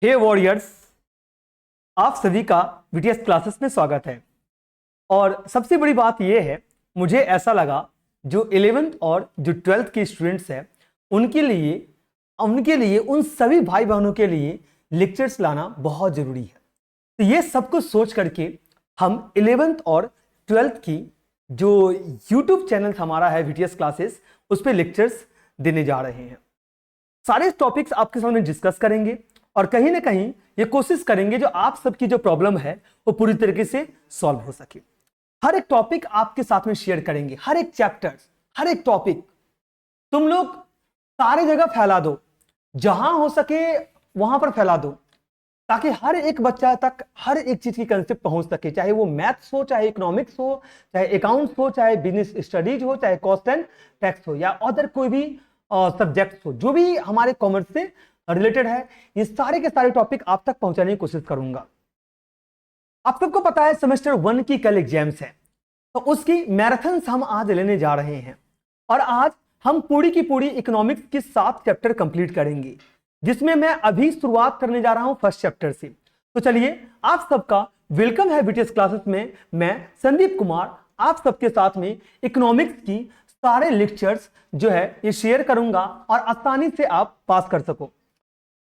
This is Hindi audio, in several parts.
हे वॉरियर्स, आप सभी का वीटीएस क्लासेस में स्वागत है। और सबसे बड़ी बात यह है, मुझे ऐसा लगा जो 11th और जो 12th के स्टूडेंट्स हैं उनके लिए उन सभी भाई बहनों के लिए लेक्चर्स लाना बहुत जरूरी है। तो ये सब कुछ सोच करके हम 11th और 12th की जो यूट्यूब चैनल हमारा है वीटीएस क्लासेस, उस पर लेक्चर्स देने जा रहे हैं। सारे टॉपिक्स आपके सामने डिस्कस करेंगे और कहीं ना कहीं ये कोशिश करेंगे जो आप सबकी जो प्रॉब्लम है वो पूरी तरीके से सॉल्व हो सके। हर एक टॉपिक आपके साथ में शेयर करेंगे, हर एक चैप्टर, हर एक टॉपिक तुम लोग सारे जगह फैला दो, जहां हो सके वहां पर फैला दो, ताकि हर एक बच्चा तक हर एक चीज की कंसेप्ट पहुंच सके। चाहे वो मैथ्स हो, चाहे इकोनॉमिक्स हो, चाहे अकाउंट्स हो, चाहे बिजनेस स्टडीज हो, चाहे कॉस्ट एंड टैक्स हो, या अदर कोई भी सब्जेक्ट्स हो, जो भी हमारे कॉमर्स से रिलेटेड है, ये सारे के सारे टॉपिक आप तक पहुंचाने की कोशिश करूंगा। आप सबको पता है सेमेस्टर 1 की कल एग्जाम्स है, तो उसकी मैराथन हम आज लेने जा रहे हैं। और आज हम पूरी की पूरी इकोनॉमिक्स की 7 चैप्टर कंप्लीट करेंगे, जिसमें मैं अभी शुरुआत करने जा रहा हूं फर्स्ट चैप्टर से। तो चलिए, आप सबका वेलकम है वीटीएस क्लासेस में। मैं संदीप कुमार आप सबके साथ में इकोनॉमिक्स की सारे लेक्चर्स जो है ये शेयर करूंगा और आसानी से आप पास कर सको।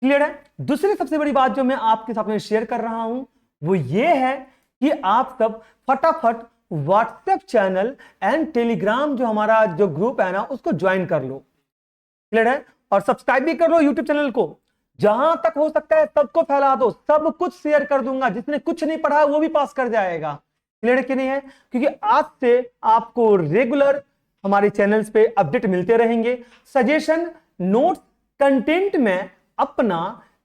क्लियर है? दूसरी सबसे बड़ी बात जो मैं आपके साथ में शेयर कर रहा हूं वो ये है कि आप सब फटाफट व्हाट्सएप चैनल एंड टेलीग्राम जो हमारा जो ग्रुप है ना, उसको ज्वाइन कर लो। क्लियर है? और सब्सक्राइब भी कर लो यूट्यूब चैनल को। जहां तक हो सकता है सबको फैला दो, सब कुछ शेयर कर दूंगा। जिसने कुछ नहीं पढ़ा है वो भी पास कर जाएगा। क्लियर है कि नहीं है? क्योंकि आज से आपको रेगुलर हमारे चैनल्स पे अपडेट मिलते रहेंगे। सजेशन, नोट्स, कंटेंट में अपना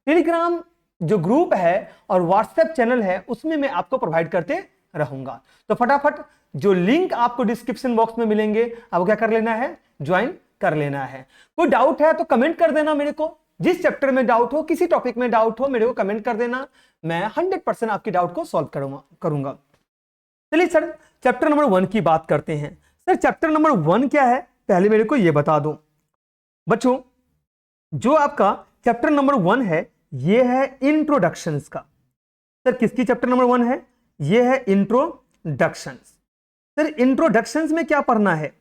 टेलीग्राम जो ग्रुप है और व्हाट्सएप चैनल है उसमें मैं आपको प्रोवाइड करते रहूंगा। तो फटाफट जो लिंक आपको डिस्क्रिप्शन बॉक्स में मिलेंगे, आपको क्या कर लेना है? ज्वाइन कर लेना है। कोई डाउट है तो कमेंट कर देना मेरे को। जिस चैप्टर में डाउट हो, किसी टॉपिक में डाउट हो, मेरे को कमेंट कर देना। मैं 100% आपकी डाउट को सॉल्व करूंगा। चलिए सर, चैप्टर नंबर 1 की बात करते हैं। सर, चैप्टर नंबर 1 क्या है, पहले मेरे को यह बता दो। बच्चों, जो आपका चैप्टर नंबर 1 है ये है इंट्रोडक्शंस का। सर, किसकी चैप्टर नंबर 1 है? ये है इंट्रोडक्शंस। सर, इंट्रोडक्शंस में क्या पढ़ना है?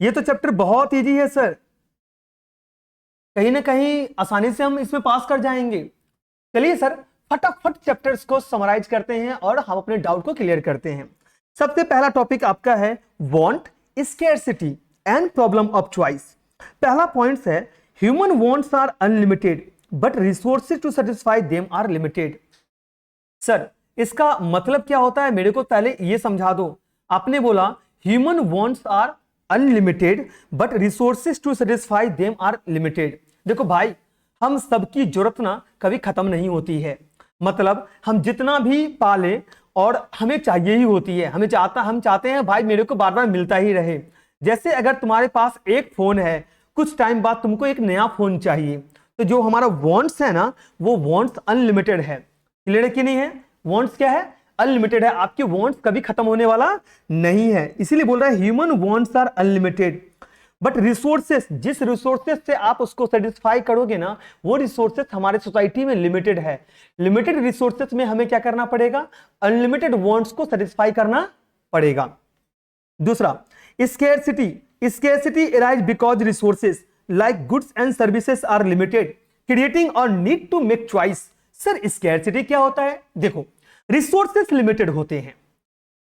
ये तो चैप्टर बहुत इजी है सर, कहीं ना कहीं आसानी से हम इसमें पास कर जाएंगे। चलिए सर, फटाफट चैप्टर्स को समराइज करते हैं और हम अपने डाउट को क्लियर करते हैं। सबसे पहला टॉपिक आपका है want, scarcity and problem of choice. पहला पॉइंट है human wants are unlimited but resources to satisfy them are limited. Sir, इसका मतलब क्या होता है, मेरे को पहले ये समझा दो। आपने बोला human wants are unlimited but resources to satisfy them are limited. देखो भाई, हम सबकी जरूरत ना कभी खत्म नहीं होती है। मतलब हम जितना भी पाले और हमें चाहिए ही होती है। हम चाहते हैं भाई मेरे को बार बार मिलता ही रहे। जैसे अगर तुम्हारे पास एक फोन है, कुछ टाइम बाद तुमको एक नया फोन चाहिए, तो जो हमारा वांट्स है ना, वो वांट्स अनलिमिटेड है। क्लियर है कि नहीं है? वांट्स क्या है? अनलिमिटेड है। आपके वांट्स कभी खत्म होने वाला नहीं है। इसीलिए बोल रहा है human wants are unlimited but resources, जिस रिसोर्सेस से आप उसको सेटिस्फाई करोगे ना, वो रिसोर्सेस हमारे सोसाइटी में लिमिटेड है। लिमिटेड रिसोर्सेस में हमें क्या करना पड़ेगा? अनलिमिटेड वांट्स को सेटिस्फाई करना पड़ेगा। दूसरा, scarcity arise because resources like goods and services are limited creating और need to make choice. Sir, scarcity क्या होता है? देखो, रिसोर्सेस लिमिटेड होते हैं,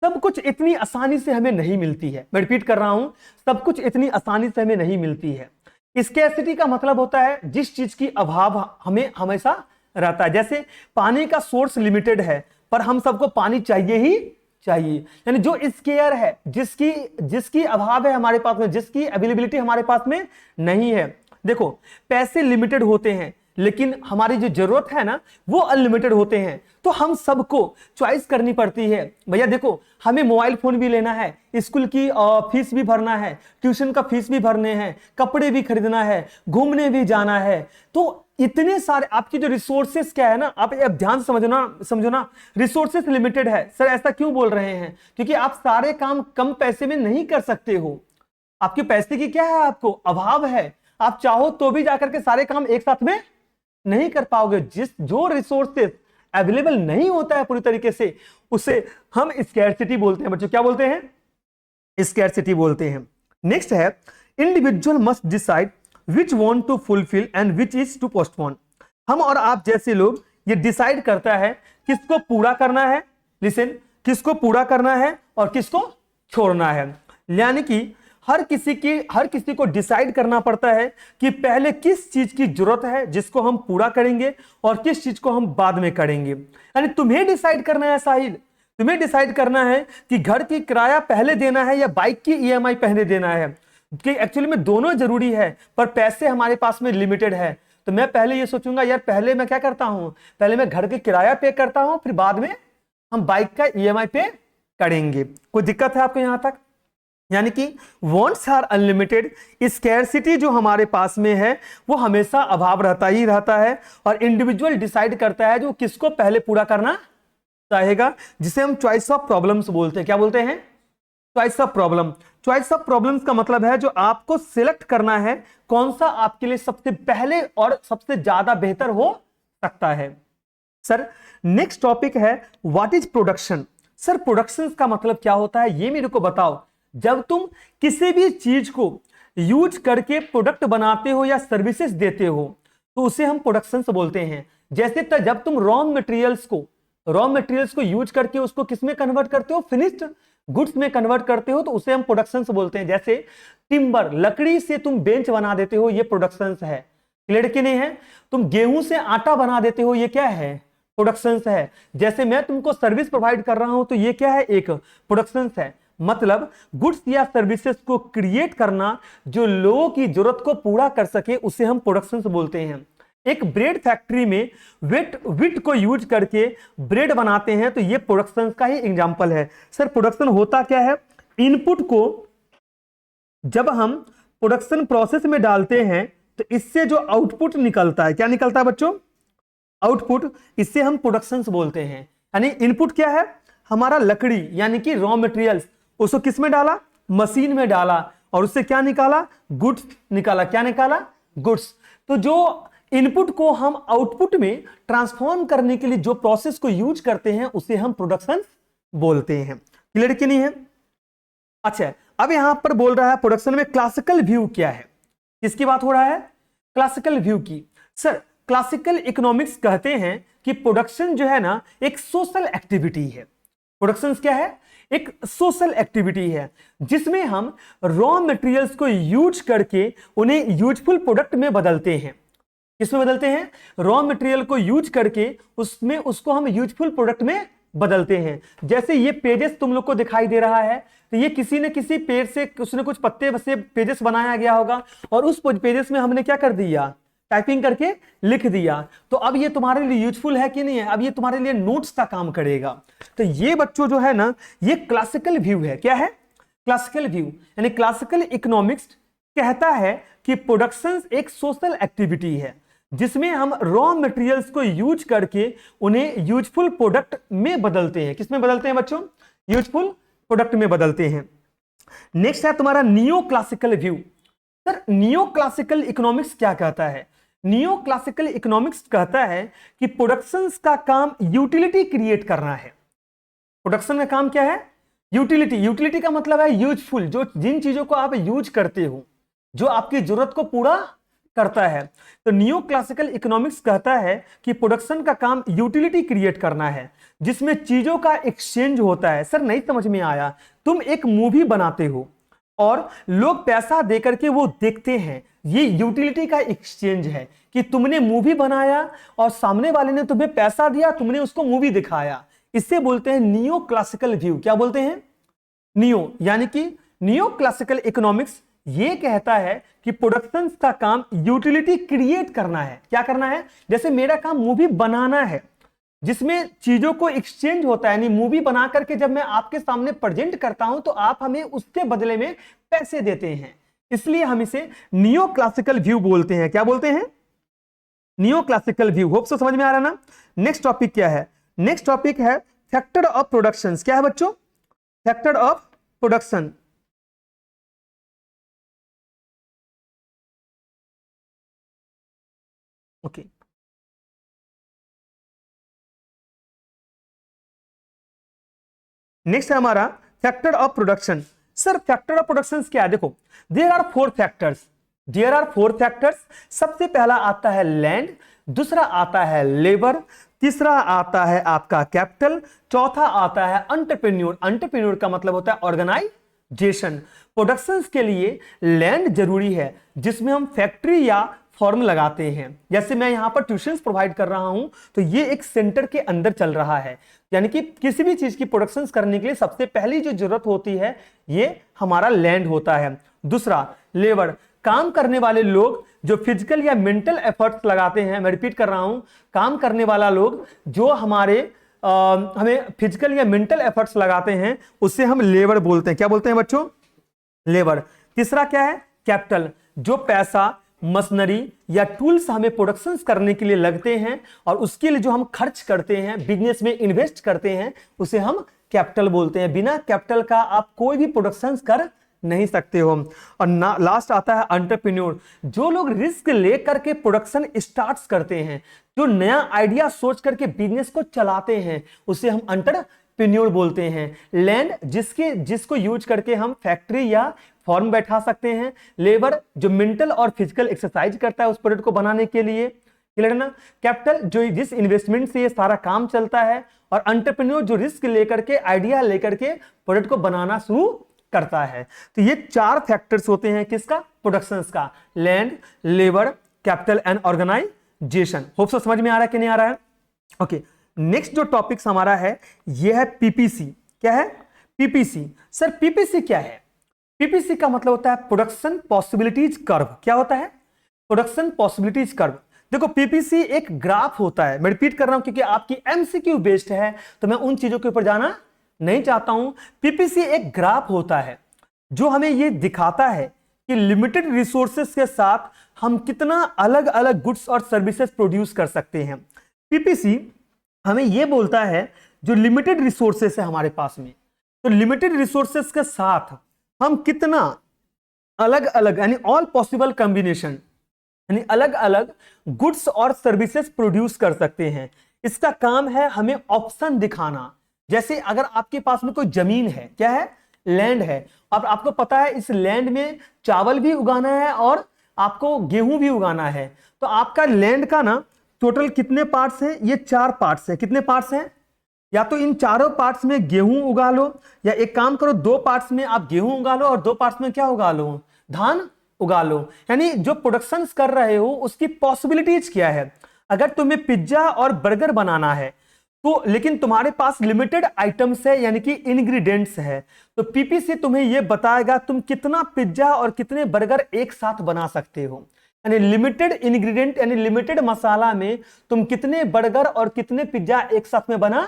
सब कुछ इतनी आसानी से हमें नहीं मिलती है। मैं रिपीट कर रहा हूं, सब कुछ इतनी आसानी से हमें नहीं मिलती है। स्कैरसिटी का मतलब होता है जिस चीज की अभाव हमें हमेशा रहता है। जैसे पानी का सोर्स लिमिटेड है पर हम सबको पानी चाहिए ही चाहिए। यानी जो स्केयर है, जिसकी अभाव है हमारे पास में, जिसकी अवेलेबिलिटी हमारे पास में नहीं है। देखो, पैसे लिमिटेड होते हैं लेकिन हमारी जो जरूरत है ना वो अनलिमिटेड होते हैं। तो हम सबको चॉइस करनी पड़ती है। भैया देखो, हमें मोबाइल फोन भी लेना है, स्कूल की फीस भी भरना है, ट्यूशन का फीस भी भरने हैं, कपड़े भी खरीदना है, घूमने भी जाना है। तो इतने सारे आपकी जो रिसोर्सेस क्या है ना, आप ध्यान से समझो ना, रिसोर्सेस लिमिटेड है। सर, ऐसा क्यों बोल रहे हैं? क्योंकि आप सारे काम कम पैसे में नहीं कर सकते हो। आपके पैसे की क्या है? आपको अभाव है। आप चाहो तो भी जाकर के सारे काम एक साथ में नहीं कर पाओगे। जो रिसोर्सेस अवेलेबल नहीं होता है पूरी तरीके से, उसे हम स्कैरसिटी बोलते हैं बच्चों। क्या बोलते हैं? स्कैरसिटी बोलते हैं। नेक्स्ट है individual must decide which want to fulfil and which is to postpone. हम और आप जैसे लोग ये डिसाइड करता है किसको पूरा करना है, लिसन, किसको पूरा करना है और किसको छोड़ना है। यानी कि हर किसी को डिसाइड करना पड़ता है कि पहले किस चीज की जरूरत है जिसको हम पूरा करेंगे और किस चीज को हम बाद में करेंगे। यानी तुम्हें डिसाइड करना है साहिल, तुम्हें डिसाइड करना है कि घर की किराया पहले देना है या बाइक की ईएमआई पहले देना है। कि एक्चुअली में दोनों जरूरी है, पर पैसे हमारे पास में लिमिटेड है। तो मैं पहले ये सोचूंगा यार पहले मैं क्या करता हूं, पहले मैं घर के किराया पे करता हूं, फिर बाद में हम बाइक का ईएमआई पे करेंगे। कोई दिक्कत है आपको यहां तक? यानी कि वांट्स आर अनलिमिटेड, स्कैरसिटी जो हमारे पास में है वो हमेशा अभाव रहता ही रहता है, और इंडिविजुअल डिसाइड करता है जो किसको पहले पूरा करना चाहेगा, जिसे हम चॉइस ऑफ प्रॉब्लम्स बोलते हैं। क्या बोलते हैं? Choice of problem. Choice of problems का मतलब है जो आपको सिलेक्ट करना है कौन सा आपके लिए सबसे पहले और सबसे ज्यादा बेहतर हो सकता है। सर नेक्स्ट टॉपिक है what is production. Sir production का मतलब क्या होता है ये मेरे को बताओ। जब तुम किसी भी चीज को यूज करके प्रोडक्ट बनाते हो या सर्विसेज देते हो तो उसे हम प्रोडक्शन बोलते हैं। जैसे जब तुम रॉ मटेरियल्स को यूज करके उसको किस में कन्वर्ट करते हो, फिनिश्ड गुड्स में कन्वर्ट करते हो, तो उसे हम प्रोडक्शन बोलते हैं। जैसे टिम्बर, लकड़ी से तुम बेंच बना देते हो, ये प्रोडक्शन है। क्लियर कि नहीं है? तुम गेहूं से आटा बना देते हो, ये क्या है? प्रोडक्शन है। जैसे मैं तुमको सर्विस प्रोवाइड कर रहा हूं तो ये क्या है? एक प्रोडक्शन है। मतलब गुड्स या सर्विसेज को क्रिएट करना जो लोगों की जरूरत को पूरा कर सके उसे हम प्रोडक्शन बोलते हैं। एक ब्रेड फैक्ट्री में विट को यूज करके ब्रेड बनाते हैं तो ये प्रोडक्शन का ही एग्जांपल है। सर प्रोडक्शन होता क्या है? इनपुट को जब हम प्रोडक्शन प्रोसेस में डालते हैं तो इससे जो आउटपुट निकलता है, क्या निकलता है बच्चों? आउटपुट, इससे हम प्रोडक्शन बोलते हैं। यानी इनपुट क्या है? हमारा लकड़ी यानी कि रॉ मटेरियल्स, उसको किस में डाला? मशीन में डाला, और उससे क्या निकाला? गुड्स निकाला। क्या निकाला? गुड्स। तो जो इनपुट को हम आउटपुट में ट्रांसफॉर्म करने के लिए जो प्रोसेस को यूज करते हैं उसे हम प्रोडक्शन बोलते हैं। क्लियर कि नहीं है? अच्छा, अब यहां पर बोल रहा है प्रोडक्शन में क्लासिकल व्यू क्या है। किसकी बात हो रहा है? क्लासिकल व्यू की। सर क्लासिकल इकोनॉमिक्स कहते हैं कि प्रोडक्शन जो है ना एक सोशल एक्टिविटी है। प्रोडक्शन क्या है? एक सोशल एक्टिविटी है जिसमें हम रॉ मटेरियल्स को यूज करके उन्हें यूजफुल प्रोडक्ट में बदलते हैं। किसमें बदलते हैं? रॉ मटेरियल को यूज करके उसको हम यूजफुल प्रोडक्ट में बदलते हैं। जैसे ये पेजेस तुम लोग को दिखाई दे रहा है, तो ये किसी न किसी पेज से उसने कुछ पत्ते से पेजेस बनाया गया होगा, और उस पेजेस में हमने क्या कर दिया? टाइपिंग करके लिख दिया। तो अब ये तुम्हारे लिए यूजफुल है कि नहीं है? अब ये तुम्हारे लिए नोट्स का काम करेगा। तो ये बच्चों जो है ना, ये क्लासिकल व्यू है। क्या है? Classical view. यानी क्लासिकल इकोनॉमिक्स कहता है कि प्रोडक्शन एक सोशल एक्टिविटी है जिसमें हम रॉ मटेरियल्स को यूज करके उन्हें यूजफुल प्रोडक्ट में बदलते हैं। किसमें बदलते हैं बच्चों? यूजफुल प्रोडक्ट में बदलते हैं। नेक्स्ट है तुम्हारा neo classical view. Sir neo classical economics क्या कहता है? नियो क्लासिकल इकोनॉमिक्स कहता है कि प्रोडक्शन का काम यूटिलिटी क्रिएट करना है। प्रोडक्शन का काम क्या है? यूटिलिटी। यूटिलिटी का मतलब है यूजफुल, जो जिन चीजों को आप यूज करते हो, जो आपकी जरूरत को पूरा करता है। तो नियो क्लासिकल इकोनॉमिक्स कहता है कि प्रोडक्शन का काम यूटिलिटी क्रिएट करना है जिसमें चीजों का एक्सचेंज होता है। सर नहीं समझ में आया? तुम एक मूवी बनाते हो और लोग पैसा देकर के वो देखते हैं, ये यूटिलिटी का एक्सचेंज है कि तुमने मूवी बनाया और सामने वाले ने तुम्हें पैसा दिया, तुमने उसको मूवी दिखाया। इससे बोलते हैं नियो क्लासिकल व्यू। क्या बोलते हैं? नियो। यानी कि नियो क्लासिकल इकोनॉमिक्स ये कहता है कि प्रोडक्शन का काम यूटिलिटी क्रिएट करना है। क्या करना है? जैसे मेरा काम मूवी बनाना है जिसमें चीजों को एक्सचेंज होता है, यानी मूवी बना करके जब मैं आपके सामने प्रेजेंट करता हूं तो आप हमें उसके बदले में पैसे देते हैं, इसलिए हम इसे नियो क्लासिकल व्यू बोलते हैं। क्या बोलते हैं? Neo classical view. Hope so समझ में आ रहा ना? नेक्स्ट टॉपिक क्या है? नेक्स्ट टॉपिक है फैक्टर ऑफ प्रोडक्शन। क्या है बच्चों? Factor of production. Okay, next है हमारा factor of production. Sir factor of production क्या है? देखो देयर आर फोर फैक्टर्स। सबसे पहला आता है लैंड, दूसरा आता है लेबर, तीसरा आता है आपका कैपिटल, चौथा आता है एंटरप्रेन्योर का मतलब होता है ऑर्गेनाइजेशन। प्रोडक्शंस के लिए लैंड जरूरी है जिसमें हम फैक्ट्री या फॉर्म लगाते हैं। जैसे मैं यहां पर ट्यूशंस प्रोवाइड कर रहा हूं तो ये एक सेंटर के अंदर चल रहा है, यानी कि किसी भी चीज की प्रोडक्शंस करने के लिए सबसे पहली जो जरूरत होती है ये हमारा लैंड होता है। दूसरा लेबर, काम करने वाले लोग जो फिजिकल या मेंटल एफर्ट्स लगाते हैं। मैं रिपीट कर रहा हूं, काम करने वाला लोग जो हमें फिजिकल या मेंटल एफर्ट्स लगाते हैं उसे हम लेबर बोलते हैं। क्या बोलते हैं बच्चों? लेबर। तीसरा क्या है? कैपिटल, जो पैसा, मशीनरी या टूल्स हमें प्रोडक्शंस करने के लिए लगते हैं और उसके लिए जो हम खर्च करते हैं, बिजनेस में इन्वेस्ट करते हैं, उसे हम कैपिटल बोलते हैं। बिना कैपिटल का आप कोई भी प्रोडक्शंस कर नहीं सकते हो। और लास्ट आता है एंटरप्रेन्योर, जो लोग रिस्क लेकर के प्रोडक्शन स्टार्ट करते हैं, जो नया आइडिया सोच करके बिजनेस को चलाते हैं, उसे हम एंटरप्रेन्योर बोलते हैं। लैंड जिसको यूज करके हम फैक्ट्री या फॉर्म बैठा सकते हैं। लेबर जो मेंटल और फिजिकल एक्सरसाइज करता है उस प्रोडक्ट को बनाने के लिए, क्लियर ना। कैपिटल जो जिस इन्वेस्टमेंट से ये सारा काम चलता है, और एंटरप्रेन्योर जो रिस्क लेकर के आइडिया लेकर के प्रोडक्ट को बनाना शुरू करता है। तो ये चार फैक्टर्स होते हैं किसका? प्रोडक्शंस का, land, labour, capital and organisation. Hope so समझ में आ रहा है कि नहीं आ रहा है? ओके, नेक्स्ट जो टॉपिक्स हमारा है ये है पीपीसी। क्या है? पीपीसी। सर पीपीसी क्या है? पीपीसी का मतलब होता है प्रोडक्शन पॉसिबिलिटीज कर्व। क्या होता है? Production possibilities curve. देखो पीपीसी एक ग्राफ होता है। मैं रिपीट कर रहा हूं क्योंकि आपकी एमसीक्यू बेस्ड है तो मैं उन चीजों के ऊपर जाना नहीं चाहता हूं। पीपीसी एक ग्राफ होता है जो हमें यह दिखाता है कि लिमिटेड रिसोर्सेस के साथ हम कितना अलग अलग गुड्स और सर्विसेज प्रोड्यूस कर सकते हैं। पीपीसी हमें यह बोलता है जो लिमिटेड रिसोर्सेस है हमारे पास में, तो लिमिटेड रिसोर्सेस के साथ हम कितना अलग अलग यानी ऑल पॉसिबल कॉम्बिनेशन यानी अलग अलग गुड्स और सर्विसेज प्रोड्यूस कर सकते हैं। इसका काम है हमें ऑप्शन दिखाना। जैसे अगर आपके पास में कोई जमीन है, क्या है? लैंड है। अब आपको पता है इस लैंड में चावल भी उगाना है और आपको गेहूं भी उगाना है, तो आपका लैंड का ना टोटल कितने पार्ट्स हैं? ये 4 पार्ट्स हैं। कितने पार्ट्स हैं? या तो इन चारों पार्ट्स में गेहूं उगा लो, या एक काम करो 2 पार्ट्स में आप गेहूं उगा लो और 2 पार्ट्स में क्या उगा लो? धान उगा लो। यानी जो प्रोडक्शन कर रहे हो उसकी पॉसिबिलिटीज क्या है। अगर तुम्हें पिज्जा और बर्गर बनाना है तो लेकिन तुम्हारे पास लिमिटेड आइटम्स है यानी कि इंग्रेडिएंट्स है, तो पीपीसी तुम्हें यह बताएगा तुम कितना पिज्जा और कितने बर्गर एक साथ बना सकते हो। यानी लिमिटेड इंग्रेडिएंट यानी लिमिटेड मसाला में तुम कितने बर्गर और कितने पिज्जा एक साथ में बना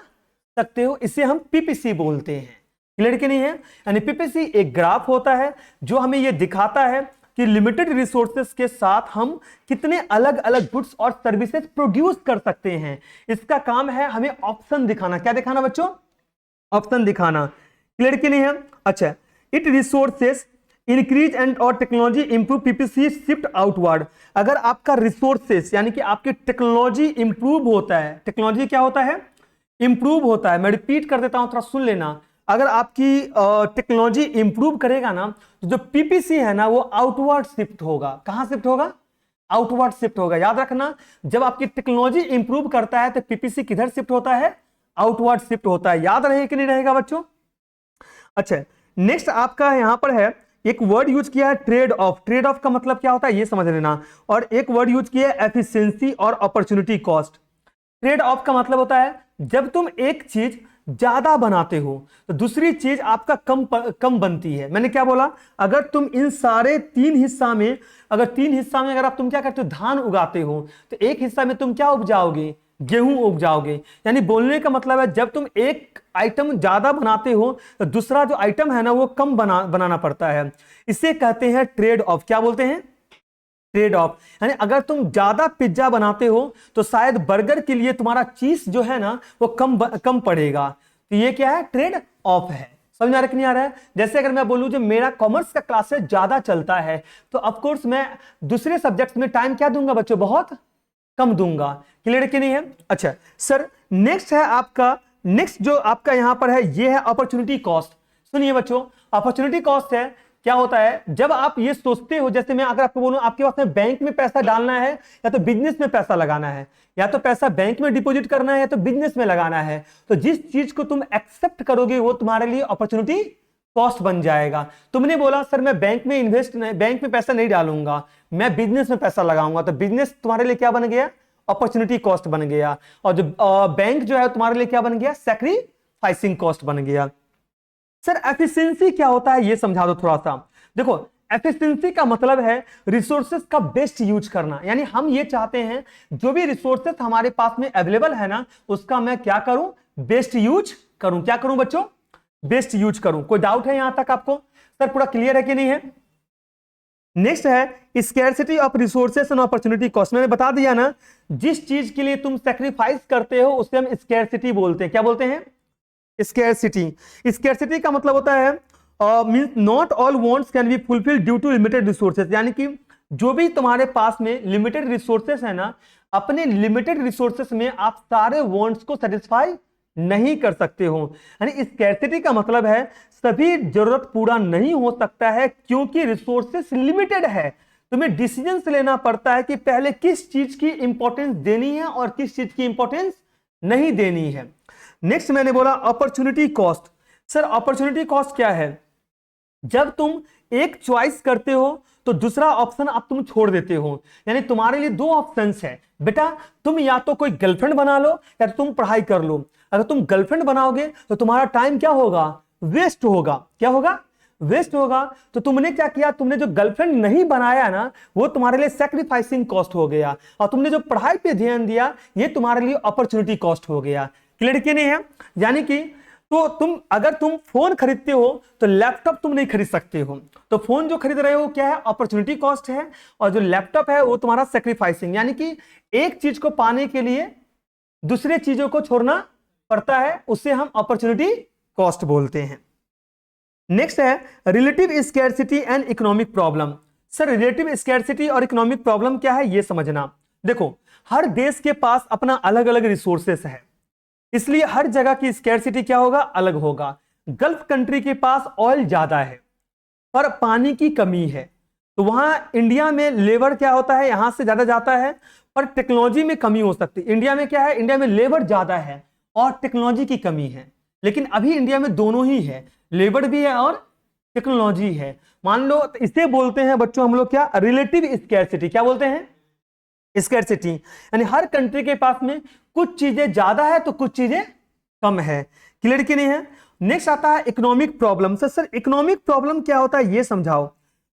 सकते हो, इसे हम पीपीसी बोलते हैं। क्लियर कि नहीं है? यानी पीपीसी एक ग्राफ होता है जो हमें यह दिखाता है कि लिमिटेड रिसोर्सेस के साथ हम कितने अलग अलग गुड्स और सर्विसेज प्रोड्यूस कर सकते हैं। इसका काम है हमें ऑप्शन दिखाना। क्या दिखाना बच्चों? ऑप्शन दिखाना। क्लियर कि नहीं है? अच्छा, इट रिसोर्सेस इंक्रीज एंड और technology improve PPC shift outward. अगर आपका रिसोर्सेस यानी कि आपकी टेक्नोलॉजी इंप्रूव होता है, टेक्नोलॉजी क्या होता है? इंप्रूव होता है। मैं रिपीट कर देता हूं, थोड़ा सुन लेना। अगर आपकी टेक्नोलॉजी इंप्रूव करेगा ना तो जो पीपीसी है ना वो आउटवर्ड शिफ्ट होगा। कहां शिफ्ट होगा? आउटवर्ड शिफ्ट होगा। याद रखना, जब आपकी टेक्नोलॉजी इंप्रूव करता है तो पीपीसी किधर शिफ्ट होता है? आउटवर्ड शिफ्ट होता है। याद रहे कि नहीं रहेगा बच्चों? अच्छा, नेक्स्ट आपका यहां पर है एक वर्ड यूज किया है ट्रेड ऑफ। ट्रेड ऑफ का मतलब क्या होता है ये समझ लेना। और एक वर्ड यूज किया है एफिशिएंसी और अपॉर्चुनिटी कॉस्ट। ट्रेड ऑफ का मतलब होता है जब तुम एक चीज ज्यादा बनाते हो तो दूसरी चीज आपका कम बनती है। मैंने क्या बोला? अगर तुम इन सारे 3 हिस्सा में अगर तुम क्या करते हो? धान उगाते हो, तो एक हिस्सा में तुम क्या उपजाओगे? गेहूं उपजाओगे। यानी बोलने का मतलब है जब तुम एक आइटम ज्यादा बनाते हो तो दूसरा जो आइटम है ना वो कम बनाना पड़ता है। इसे कहते हैं ट्रेड ऑफ। क्या बोलते हैं? Trade off. यानी अगर तुम ज्यादा पिज्जा बनाते हो तो शायद बर्गर के लिए तुम्हारा चीज जो है ना वो कम पड़ेगा। तो ये क्या है? ट्रेड ऑफ है। समझ आ रहा कि नहीं आ रहा है? जैसे अगर मैं बोलूं जो मेरा कॉमर्स का क्लासेस ज्यादा चलता है तो ऑफ कोर्स मैं दूसरे सब्जेक्ट्स में टाइम क्या दूंगा बच्चों? बहुत कम दूंगा। क्लियर कि नहीं है? अच्छा सर, नेक्स्ट है आपका नेक्स्ट जो आपका यहां पर है ये है अपॉर्चुनिटी कॉस्ट। सुनिए बच्चों, अपॉर्चुनिटी कॉस्ट है क्या होता है, जब आप ये सोचते हो, जैसे मैं अगर आपको बोलूं आपके पास में बैंक में पैसा डालना है या तो बिजनेस में पैसा लगाना है, या तो पैसा बैंक में डिपॉजिट करना है या तो बिजनेस में लगाना है, तो जिस चीज को तुम एक्सेप्ट करोगे वो तुम्हारे लिए अपॉर्चुनिटी कॉस्ट बन जाएगा। तुमने बोला सर मैं बैंक में पैसा नहीं डालूंगा, मैं बिजनेस में पैसा लगाऊंगा, तो बिजनेस तुम्हारे लिए क्या बन गया, अपॉर्चुनिटी कॉस्ट बन गया। और जो बैंक जो है तुम्हारे लिए क्या बन गया, सैक्रिफाइसिंग कॉस्ट बन गया। सर एफिशिएंसी क्या होता है ये समझा दो थोड़ा सा। देखो एफिशिएंसी का मतलब है रिसोर्सेज का बेस्ट यूज करना, यानी हम ये चाहते हैं जो भी रिसोर्सेज हमारे पास में अवेलेबल है ना, उसका मैं क्या करूं, बेस्ट यूज करूं। क्या करूं बच्चों, बेस्ट यूज करूं। कोई डाउट है यहां तक आपको, सर पूरा क्लियर है कि नहीं है? नेक्स्ट है scarcity of resources and opportunity cost. मैंने बता दिया ना, जिस चीज के लिए तुम सैक्रिफाइस करते हो उसे हम स्कैर्सिटी बोलते हैं। क्या बोलते हैं, स्कैर्सिटी। स्कैर्सिटी का मतलब होता है means not all wants can be fulfilled due to limited resources, यानी कि जो भी तुम्हारे पास में लिमिटेड रिसोर्सेस है ना, अपने लिमिटेड रिसोर्सेस में आप सारे वांट्स को सेटिस्फाई नहीं कर सकते हो। यानी स्कैर्सिटी का मतलब है सभी जरूरत पूरा नहीं हो सकता है क्योंकि रिसोर्सेस लिमिटेड है। तुम्हें डिसीजंस लेना पड़ता है कि पहले किस चीज की इंपॉर्टेंस देनी है और किस चीज की इंपॉर्टेंस नहीं देनी है। नेक्स्ट मैंने बोला opportunity cost. Sir opportunity cost क्या है, जब तुम एक चॉइस करते हो तो दूसरा ऑप्शन अब तुम छोड़ देते हो। यानी तुम्हारे लिए दो ऑप्शंस है बेटा, तुम या तो कोई गर्लफ्रेंड बना लो या तो तुम पढ़ाई कर लो। अगर तुम गर्लफ्रेंड बनाओगे तो तुम्हारा टाइम क्या होगा, वेस्ट होगा। क्या होगा, वेस्ट होगा। तो तुमने क्या किया, तुमने जो गर्लफ्रेंड नहीं बनाया ना वो तुम्हारे लिए सैक्रिफाइसिंग कॉस्ट हो गया, और तुमने जो पढ़ाई पे ध्यान दिया ये तुम्हारे लिए अपॉर्चुनिटी कॉस्ट हो गया। क्लियर कि नहीं है? यानी कि तो तुम अगर तुम फोन खरीदते हो तो लैपटॉप तुम नहीं खरीद सकते हो, तो फोन जो खरीद रहे हो क्या है, अपॉर्चुनिटी कॉस्ट है, और जो लैपटॉप है वो तुम्हारा सैक्रिफाइसिंग, यानी कि एक चीज को पाने के लिए दूसरे चीजों को छोड़ना पड़ता है, उसे हम अपॉर्चुनिटी कॉस्ट बोलते हैं। नेक्स्ट है relative scarcity and economic problem. Sir relative scarcity और इकोनॉमिक प्रॉब्लम क्या है ये समझना। देखो हर देश के पास अपना अलग अलग रिसोर्सेस है, इसलिए हर जगह की स्कैर्सिटी क्या होगा, अलग होगा। गल्फ कंट्री के पास ऑयल ज्यादा है पर पानी की कमी है, तो वहां इंडिया में लेबर क्या होता है, यहां से ज्यादा जाता है पर टेक्नोलॉजी में कमी हो सकती है। इंडिया में क्या है, इंडिया में लेबर ज्यादा है और टेक्नोलॉजी की कमी है, लेकिन अभी इंडिया में दोनों ही है, लेबर भी है और टेक्नोलॉजी है। मान लो तो इसे बोलते हैं बच्चों हम लोग क्या, रिलेटिव स्कैर्सिटी। क्या बोलते हैं, स्कैर्सिटी। यानी हर कंट्री के पास में कुछ चीजें ज्यादा है तो कुछ चीजें कम है। क्लियर कि नहीं है? नेक्स्ट आता है economic problem. Sir economic problem क्या होता है ये समझाओ।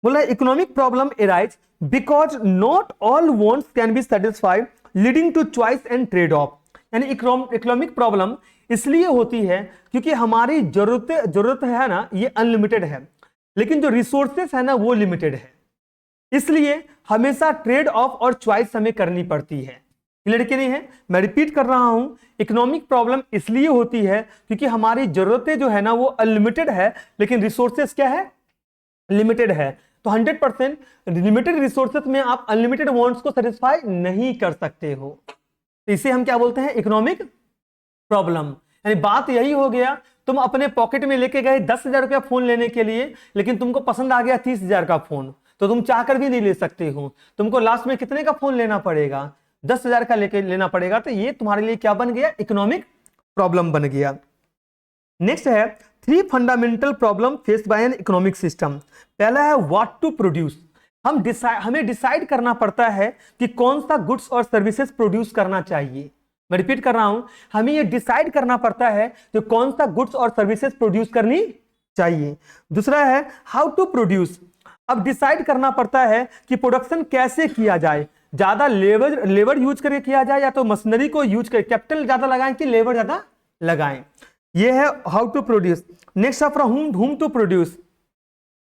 बोला economic problem arise because not all wants can be satisfied leading to choice and trade off. यानी इकोनॉमिक प्रॉब्लम इसलिए होती है क्योंकि हमारी जरूरत है ना ये अनलिमिटेड है, लेकिन जो रिसोर्सेस है ना वो लिमिटेड है, इसलिए हमेशा ट्रेड ऑफ और चॉइस हमें करनी पड़ती है। क्लियर कि नहीं है? मैं रिपीट कर रहा हूं, इकोनॉमिक प्रॉब्लम इसलिए होती है क्योंकि हमारी जरूरतें जो है ना वो अनलिमिटेड है, लेकिन रिसोर्सेस क्या है, लिमिटेड है। तो 100% लिमिटेड रिसोर्सेस में आप अनलिमिटेड वांट्स को सेटिस्फाई नहीं कर सकते हो, तो इसे हम क्या बोलते हैं, इकोनॉमिक प्रॉब्लम। यानी बात यही हो गया, तुम अपने पॉकेट में लेके गए 10,000 रुपया फोन लेने के लिए, लेकिन तुमको पसंद आ गया 30,000 का फोन, तो तुम चाहकर भी नहीं ले सकते हो, तुमको लास्ट में कितने का फोन लेना पड़ेगा, 10,000 का लेके लेना पड़ेगा। तो ये तुम्हारे लिए क्या बन गया, इकोनॉमिक प्रॉब्लम बन गया। नेक्स्ट है 3 fundamental problem faced by an economic system. पहला है व्हाट टू प्रोड्यूस। हमें डिसाइड करना पड़ता है कि कौन सा गुड्स और सर्विसेज प्रोड्यूस करना चाहिए। मैं रिपीट कर रहा हूं, हमें ये डिसाइड करना पड़ता है कि कौन सा गुड्स और सर्विसेज प्रोड्यूस करनी चाहिए। दूसरा है हाउ टू प्रोड्यूस। अब डिसाइड करना पड़ता है कि प्रोडक्शन कैसे किया जाए, ज्यादा लेबर यूज करके किया जाए या तो मशीनरी को यूज करके, कैपिटल ज्यादा लगाएं कि लेबर ज्यादा लगाएं। ये है हाउ टू प्रोड्यूस। नेक्स्ट है फ्रॉम whom टू प्रोड्यूस।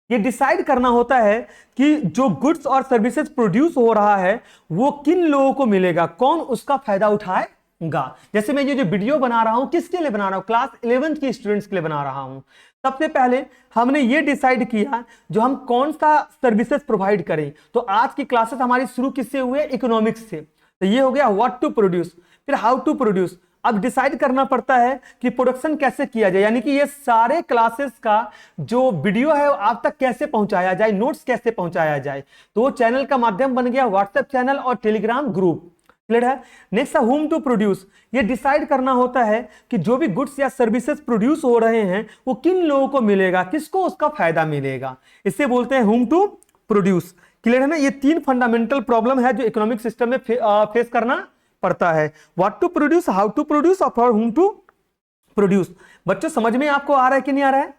ये डिसाइड करना होता है कि जो गुड्स और सर्विसेज प्रोड्यूस हो रहा है वो किन लोगों को मिलेगा, कौन उसका फायदा उठाएगा। जैसे मैं ये जो वीडियो बना रहा हूं किसके लिए बना रहा हूं, क्लास 11th के स्टूडेंट्स के लिए बना रहा हूं। सबसे पहले हमने ये डिसाइड किया जो हम कौन सा सर्विसेज प्रोवाइड करें। तो आज की क्लासेस हमारी शुरू किससे हुए, इकोनॉमिक्स से। तो ये हो गया व्हाट टू प्रोड्यूस। फिर हाउ टू प्रोड्यूस, अब डिसाइड करना पड़ता है कि प्रोडक्शन कैसे किया जाए, यानी कि ये सारे क्लासेस का जो वीडियो है आप तक कैसे पहुंचाया जाए, नोट्स कैसे पहुंचाया जाए। तो वो चैनल का माध्यम बन गया व्हाट्सएप चैनल और टेलीग्राम ग्रुप। क्लियर है। नेक्स्ट है होम टू प्रोड्यूस। ये डिसाइड करना होता है कि जो भी गुड्स या सर्विसेज प्रोड्यूस हो रहे हैं वो किन लोगों को मिलेगा, किसको उसका फायदा मिलेगा, इसे बोलते हैं होम टू प्रोड्यूस। क्लियर है ना। ये 3 फंडामेंटल प्रॉब्लम है जो इकोनॉमिक सिस्टम में फेस करना पड़ता है। What to produce, how to produce और होम टू प्रोड्यूस। बच्चों समझ में आपको आ रहा है कि नहीं आ रहा है।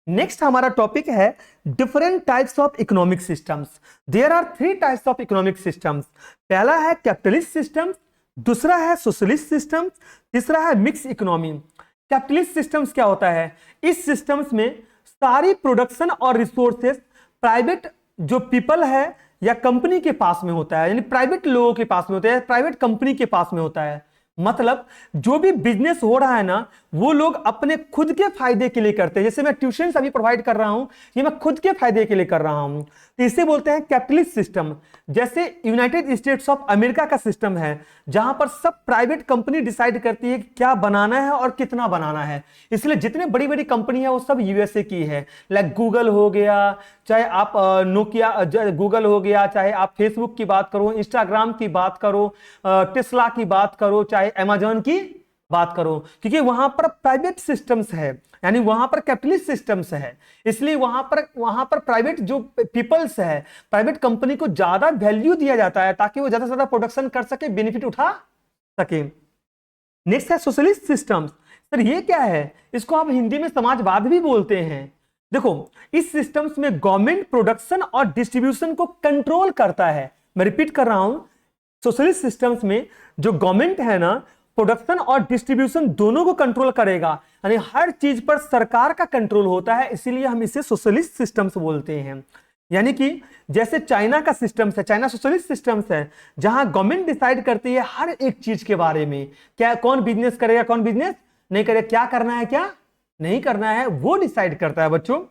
नेक्स्ट हमारा टॉपिक है different types of economic systems. There are 3 types of economic systems. पहला है कैपिटलिस्ट सिस्टम, दूसरा है सोशलिस्ट सिस्टम, तीसरा है मिक्स इकोनॉमी। कैपिटलिस्ट सिस्टम्स क्या होता है, इस सिस्टम्स में सारी प्रोडक्शन और रिसोर्सेस प्राइवेट जो पीपल है या कंपनी के पास में होता है, यानी प्राइवेट लोगों के पास में होता है, प्राइवेट कंपनी के पास में होता है। मतलब जो भी बिजनेस हो रहा है ना वो लोग अपने खुद के फायदे के लिए करते हैं। जैसे मैं ट्यूशन अभी प्रोवाइड कर रहा हूं, ये मैं खुद के फायदे के लिए कर रहा हूं, तो इसे बोलते हैं कैपिटलिस्ट सिस्टम। जैसे यूनाइटेड स्टेट्स ऑफ अमेरिका का सिस्टम है जहां पर सब प्राइवेट कंपनी डिसाइड करती है कि क्या बनाना है और कितना बनाना है, इसलिए जितने बड़ी बड़ी कंपनी है वो सब यूएसए की है। लाइक गूगल हो गया, चाहे आप नोकिया गूगल हो गया, चाहे आप फेसबुक की बात करो, इंस्टाग्राम की बात करो, टेस्ला की बात करो, चाहे अमेजॉन की बात करो, क्योंकि वहां पर प्राइवेट सिस्टम्स है, यानी वहां पर कैपिटलिस्ट सिस्टम्स है, इसलिए वहां पर प्राइवेट जो पीपल्स है, प्राइवेट कंपनी को ज्यादा वैल्यू दिया जाता है ताकि वो ज्यादा से ज्यादा प्रोडक्शन कर सके, बेनिफिट उठा सके। नेक्स्ट है सोशलिस्ट सिस्टम्स। सर ये क्या है, इसको आप हिंदी में समाजवाद भी बोलते हैं। देखो इस सिस्टम्स में गवर्नमेंट प्रोडक्शन और डिस्ट्रीब्यूशन को कंट्रोल करता है। मैं रिपीट कर रहा हूं, सोशलिस्ट सिस्टम्स में जो गवर्नमेंट है ना प्रोडक्शन और डिस्ट्रीब्यूशन दोनों को कंट्रोल करेगा, यानी हर चीज पर सरकार का कंट्रोल होता है, इसीलिए हम इसे सोशलिस्ट सिस्टम्स बोलते हैं। यानी कि जैसे चाइना का सिस्टम्स है, चाइना सोशलिस्ट सिस्टम्स है जहां गवर्नमेंट डिसाइड करती है हर एक चीज के बारे में, क्या कौन बिजनेस करेगा कौन बिजनेस नहीं करेगा, क्या करना है क्या नहीं करना है, वो डिसाइड करता है बच्चों।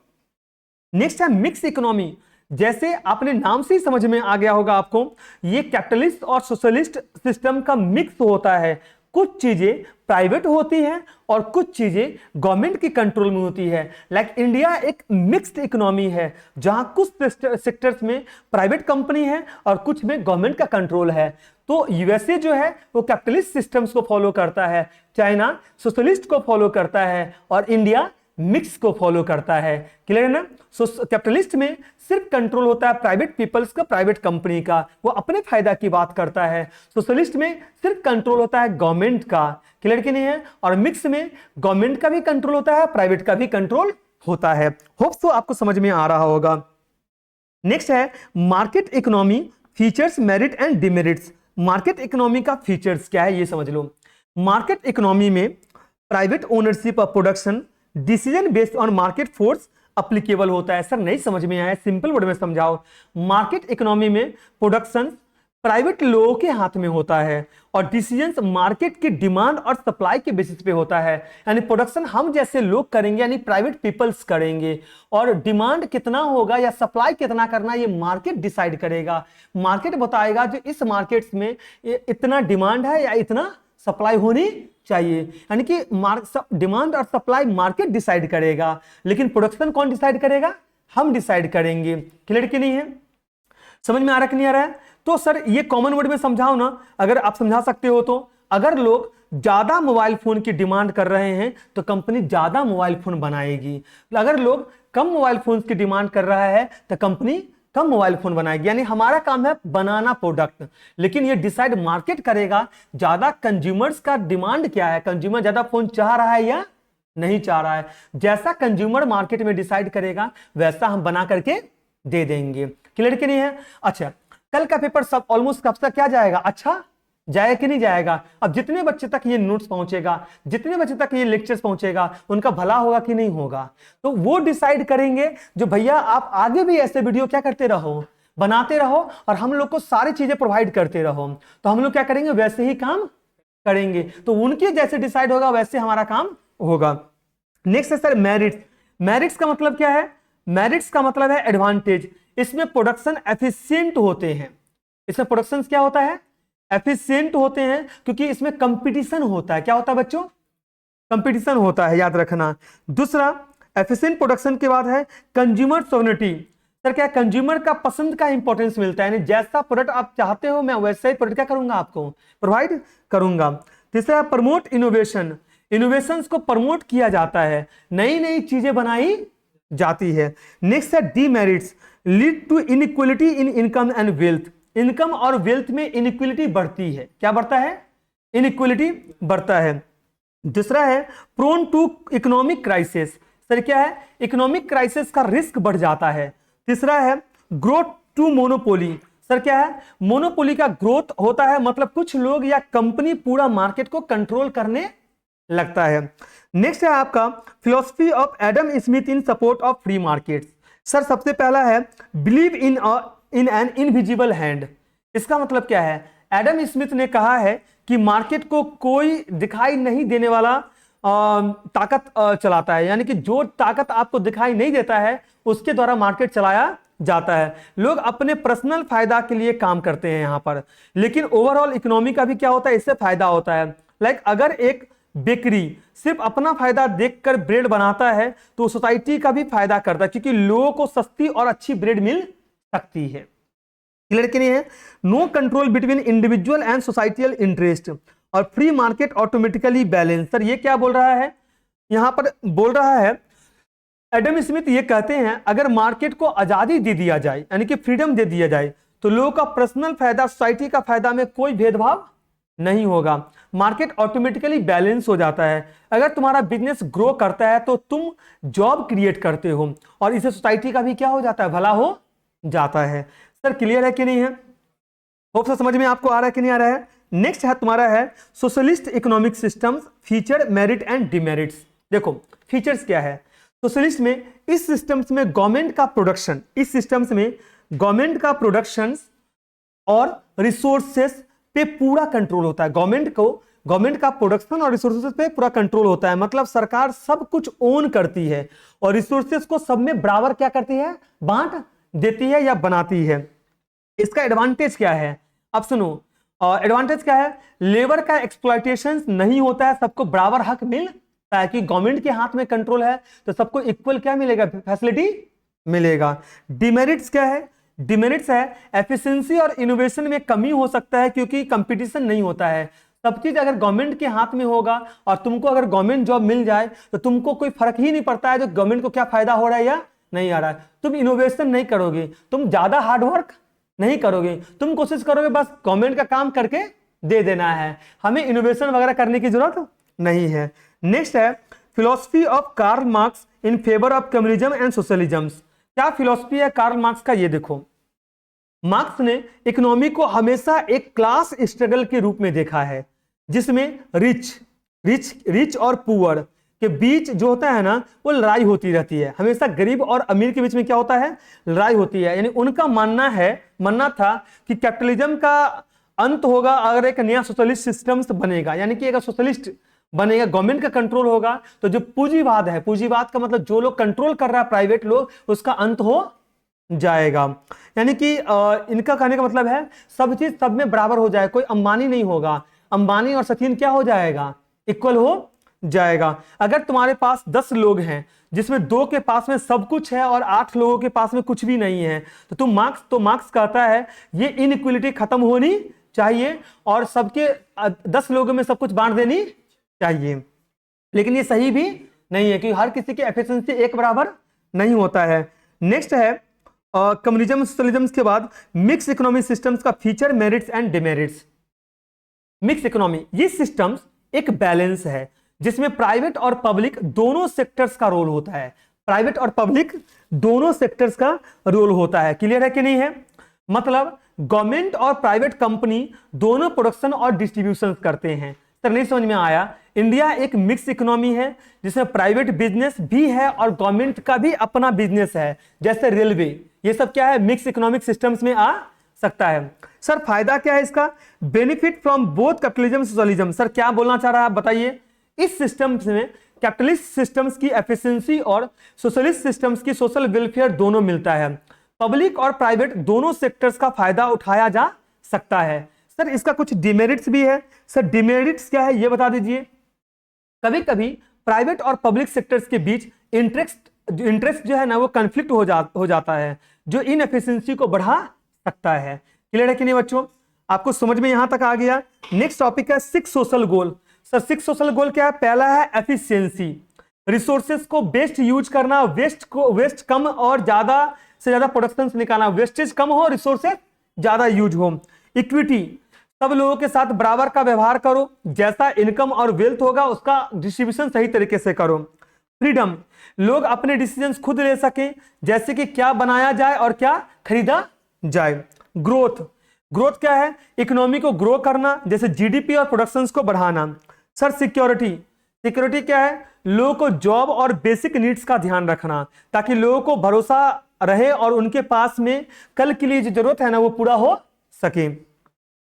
नेक्स्ट है मिक्स इकोनॉमी। जैसे आपने नाम से ही समझ में आ गया होगा आपको, ये कैपिटलिस्ट और सोशलिस्ट सिस्टम का मिक्स होता है। कुछ चीजें प्राइवेट होती हैं और कुछ चीजें गवर्नमेंट की कंट्रोल में होती है। लाइक इंडिया एक मिक्स्ड इकोनॉमी है जहां कुछ सेक्टर्स में प्राइवेट कंपनी है और कुछ में गवर्नमेंट का कंट्रोल है। तो यूएसए जो है वो कैपिटलिस्ट सिस्टम्स को फॉलो करता है, चाइना सोशलिस्ट को फॉलो करता है और इंडिया मिक्स को फॉलो करता है। क्लियर है ना। कैपिटलिस्ट में सिर्फ कंट्रोल होता है प्राइवेट पीपल्स का, प्राइवेट कंपनी का, वो अपने फायदा की बात करता है। सोशलिस्ट में सिर्फ कंट्रोल होता है गवर्नमेंट का। क्लियर कि नहीं है। और मिक्स में गवर्नमेंट का भी कंट्रोल होता है, प्राइवेट का भी कंट्रोल होता है। होप सो आपको समझ में आ रहा होगा। नेक्स्ट है market economy, features, merit and demerits. Market economy का फीचर्स क्या है ये समझ लो। मार्केट इकोनॉमी में private ownership of production, decision based on market force applicable होता है। सर नहीं समझ में आया, सिंपल वर्ड में समझाओ। मार्केट इकोनॉमी में प्रोडक्शन प्राइवेट लोगों के हाथ में होता है और डिसीजंस मार्केट की डिमांड और सप्लाई के बेसिस पे होता है। यानी प्रोडक्शन हम जैसे लोग करेंगे, यानी प्राइवेट पीपल्स करेंगे, और डिमांड कितना होगा या सप्लाई कितना करना ये मार्केट डिसाइड करेगा। मार्केट बताएगा जो इस मार्केट में इतना डिमांड है या इतना सप्लाई होनी चाहिए, यानी कि डिमांड और सप्लाई मार्केट डिसाइड करेगा, लेकिन प्रोडक्शन कौन डिसाइड करेगा, हम डिसाइड करेंगे। क्लियर कि नहीं है, समझ में आ रहा कि नहीं आ रहा है। तो सर ये कॉमन वर्ड में समझाओ ना, अगर आप समझा सकते हो तो। अगर लोग ज्यादा मोबाइल फोन की डिमांड कर रहे हैं तो कंपनी ज्यादा मोबाइल फोन बनाएगी, अगर लोग कम मोबाइल फोन की डिमांड कर रहा है तो कंपनी कम मोबाइल फोन बनाएगी। यानी हमारा काम है बनाना प्रोडक्ट, लेकिन ये डिसाइड मार्केट करेगा ज्यादा कंज्यूमर्स का डिमांड क्या है, कंज्यूमर ज्यादा फोन चाह रहा है या नहीं चाह रहा है। जैसा कंज्यूमर मार्केट में डिसाइड करेगा वैसा हम बना करके दे देंगे। क्लियर कि नहीं है। अच्छा कल का पेपर सब ऑलमोस्ट कब तक क्या जाएगा, अच्छा जाएगा कि नहीं जाएगा। अब जितने बच्चे तक ये नोट्स पहुंचेगा, जितने बच्चे तक ये लेक्चर्स पहुंचेगा, उनका भला होगा कि नहीं होगा, तो वो डिसाइड करेंगे। जो भैया आप आगे भी ऐसे वीडियो क्या करते रहो, बनाते रहो और हम लोग को सारी चीजें प्रोवाइड करते रहो, तो हम लोग क्या करेंगे वैसे ही काम करेंगे। तो उनके जैसे डिसाइड होगा वैसे हमारा काम होगा। नेक्स्ट है सर मेरिट्स। मेरिट्स का मतलब क्या है, मेरिट्स का मतलब है एडवांटेज। इसमें प्रोडक्शन एफिशिएंट होते हैं। इसमें प्रोडक्शन क्या होता है, एफिशिएंट होते हैं क्योंकि इसमें कंपटीशन होता है। क्या होता है बच्चों? कंपटीशन होता है, याद रखना। दूसरा, एफिशिएंट प्रोडक्शन के बाद है कंज्यूमर सोवरेनिटी। सर क्या कंज्यूमर का पसंद का इंपॉर्टेंस मिलता है, यानी जैसा प्रोडक्ट आप चाहते हो मैं वैसा ही प्रोडक्ट क्या करूंगा, आपको प्रोवाइड करूंगा। तीसरा, प्रमोट इनोवेशन। इनोवेशंस को प्रमोट किया जाता है, नई नई चीजें बनाई जाती है। नेक्स्ट है demerits, lead to inequality in income and wealth. Income और वेल्थ में इनइक्वलिटी बढ़ती है। क्या बढ़ता है? इनइक्वलिटी बढ़ता है। दूसरा है prone to economic crisis. Sir क्या है? इकोनॉमिक क्राइसिस का रिस्क बढ़ जाता है। तीसरा है ग्रोथ टू मोनोपोली। सर क्या है? मोनोपोली का ग्रोथ होता है, मतलब कुछ लोग या कंपनी पूरा मार्केट को कंट्रोल करने लगता है। नेक्स्ट है आपका philosophy of Adam Smith in support of free markets. Sir सबसे पहला है believe in an invisible hand. इसका मतलब क्या है? एडम स्मिथ ने कहा है कि मार्केट को कोई दिखाई नहीं देने वाला ताकत चलाता है, यानी कि जो ताकत आपको दिखाई नहीं देता है उसके द्वारा मार्केट चलाया जाता है। लोग अपने पर्सनल फायदा के लिए काम करते हैं यहां पर, लेकिन ओवरऑल इकोनॉमी का भी क्या होता है, इससे फायदा होता है। लाइक अगर एक बेकरी सिर्फ अपना फायदा देखकर ब्रेड बनाता है तो सोसाइटी का भी फायदा करता है, क्योंकि लोगों को सस्ती और अच्छी ब्रेड मिल सकती है। क्लियर कि नहीं है? No control between individual and societal interest और free market automatically balance. Sir ये क्या बोल रहा है? यहां पर बोल रहा है एडम स्मिथ ये कहते हैं अगर मार्केट को आजादी दे दिया जाए, यानी कि फ्रीडम दे दिया जाए, तो लोगों का पर्सनल फायदा सोसाइटी का फायदा में कोई भेदभाव नहीं होगा। मार्केट ऑटोमेटिकली बैलेंस हो जाता है। अगर तुम्हारा बिजनेस ग्रो करता है तो तुम जॉब क्रिएट करते हो और इससे सोसाइटी का भी क्या हो जाता है, भला हो जाता है। सर क्लियर है कि नहीं है? होप सर समझ में आपको आ रहा है कि नहीं आ रहा है? नेक्स्ट है तुम्हारा है socialist economic systems, feature, merit and demerits. देखो फीचर्स क्या है सोशलिस्ट में, इस सिस्टम्स में गवर्नमेंट का प्रोडक्शन, इस सिस्टम्स में गवर्नमेंट का प्रोडक्शन और रिसोर्सेस पे पूरा कंट्रोल होता है। गवर्नमेंट का प्रोडक्शन और रिसोर्सेज पे पूरा कंट्रोल होता है, मतलब सरकार सब कुछ ओन करती है और रिसोर्सेज को सब में बराबर क्या करती है, बांट देती है या बनाती है। इसका एडवांटेज क्या है? अब सुनो, एडवांटेज क्या है? लेबर का एक्सप्लॉयटेशन नहीं होता है, सबको बराबर हक मिलता है कि गवर्नमेंट के हाथ में कंट्रोल है तो सबको इक्वल क्या मिलेगा, फैसिलिटी मिलेगा। डिमेरिट्स क्या है? डिमेरिट्स है एफिशिएंसी और इनोवेशन में कमी हो सकता है क्योंकि कंपटीशन नहीं होता है। सब चीज अगर गवर्नमेंट के हाथ में होगा और तुमको अगर गवर्नमेंट जॉब मिल जाए तो तुमको कोई फर्क ही नहीं पड़ता है जो गवर्नमेंट को क्या फायदा हो रहा है या नहीं आ रहा है। तुम इनोवेशन नहीं करोगे, तुम ज्यादा हार्डवर्क नहीं करोगे, तुम कोशिश करोगे बस गवर्नमेंट का काम करके दे देना है, हमें इनोवेशन वगैरह करने की जरूरत नहीं है। नेक्स्ट है philosophy of Karl Marx in favour of communism and socialism. क्या फिलॉसफी है कार्ल मार्क्स का? ये देखो, मार्क्स ने इकोनॉमी को हमेशा एक क्लास स्ट्रगल के रूप में देखा है, जिसमें रिच और पुअर के बीच जो होता है ना वो लड़ाई होती रहती है। हमेशा गरीब और अमीर के बीच में क्या होता है, लड़ाई होती है। यानी उनका मानना था कि कैपिटलिज्म का अंत होगा अगर एक नया सोशलिस्ट सिस्टम बनेगा, यानी कि अगर सोशलिस्ट बनेगा, गवर्नमेंट का कंट्रोल होगा, तो जो पूंजीवाद है, पूंजीवाद का मतलब जो लोग कंट्रोल कर रहा है प्राइवेट लोग, उसका अंत हो जाएगा। यानी कि इनका कहने का मतलब है सब चीज सब में बराबर हो जाए, कोई अंबानी नहीं होगा, अंबानी और सचिन क्या हो जाएगा, इक्वल हो जाएगा। अगर तुम्हारे पास 10 लोग हैं जिसमें 2 के पास में सब कुछ है और 8 लोगों के पास में कुछ भी नहीं है, तो मार्क्स कहता है ये इनइक्वलिटी खत्म होनी चाहिए और सबके 10 लोगों में सब कुछ बांट देनी चाहिए। लेकिन ये सही भी नहीं है क्योंकि हर किसी की एफिशिएंसी एक बराबर नहीं होता है। नेक्स्ट है कम्युनिज्म सोशलिज्म के बाद मिक्स इकोनॉमिक सिस्टम्स का feature, merits and demerits. Mix economy, ये सिस्टम्स एक बैलेंस है जिसमें प्राइवेट और पब्लिक दोनों सेक्टर्स का रोल होता है। प्राइवेट और पब्लिक दोनों सेक्टर्स का रोल होता है। क्लियर है कि नहीं है? मतलब गवर्नमेंट और प्राइवेट कंपनी दोनों प्रोडक्शन और डिस्ट्रीब्यूशन करते हैं। सर नहीं समझ में आया? इंडिया एक मिक्स इकोनॉमी है जिसमें प्राइवेट बिजनेस भी है और गवर्नमेंट का भी अपना बिजनेस है, जैसे रेलवे, ये सब क्या है, मिक्स इकोनॉमिक सिस्टम्स में आ सकता है। सर फायदा क्या है इसका? Benefit from both capitalism socialism. Sir क्या बोलना चाह रहा है आप बताइए? इस सिस्टम्स में कैपिटलिस्ट सिस्टम्स की एफिशिएंसी और सोशलिस्ट सिस्टम्स की सोशल वेलफेयर दोनों मिलता है। पब्लिक और प्राइवेट दोनों सेक्टर्स का फायदा उठाया जा सकता है। सर इसका कुछ डिमेरिट्स भी है। सर डिमेरिट्स क्या है ये बता दीजिए। कभी कभी प्राइवेट और पब्लिक सेक्टर्स के बीच इंटरेस्ट जो है ना वो कंफ्लिक्ट हो जाता है, जो इनएफिशिएंसी को बढ़ा सकता है। क्लियर है कि नहीं बच्चों? आपको समझ में यहां तक आ गया। नेक्स्ट टॉपिक है 6 social goal. Sir 6 social goal क्या है? पहला है एफिशिएंसी, रिसोर्सेज को बेस्ट यूज करना, वेस्ट कम और ज्यादा से ज्यादा प्रोडक्शन निकालना, वेस्टेज कम हो, रिसोर्सेज ज्यादा यूज हो। इक्विटी, सब लोगों के साथ बराबर का व्यवहार करो, जैसा इनकम और वेल्थ होगा उसका डिस्ट्रीब्यूशन सही तरीके से करो। फ्रीडम, लोग अपने डिसीजंस खुद ले सकें, जैसे कि क्या बनाया जाए और क्या खरीदा जाए। ग्रोथ, ग्रोथ क्या है? इकोनॉमी को ग्रो करना, जैसे जीडीपी और प्रोडक्शंस को बढ़ाना। सर सिक्योरिटी, सिक्योरिटी क्या है? लोगों को जॉब और बेसिक नीड्स का ध्यान रखना, ताकि लोगों को भरोसा रहे और उनके पास में कल के लिए जो जरूरत है ना वो पूरा हो सके।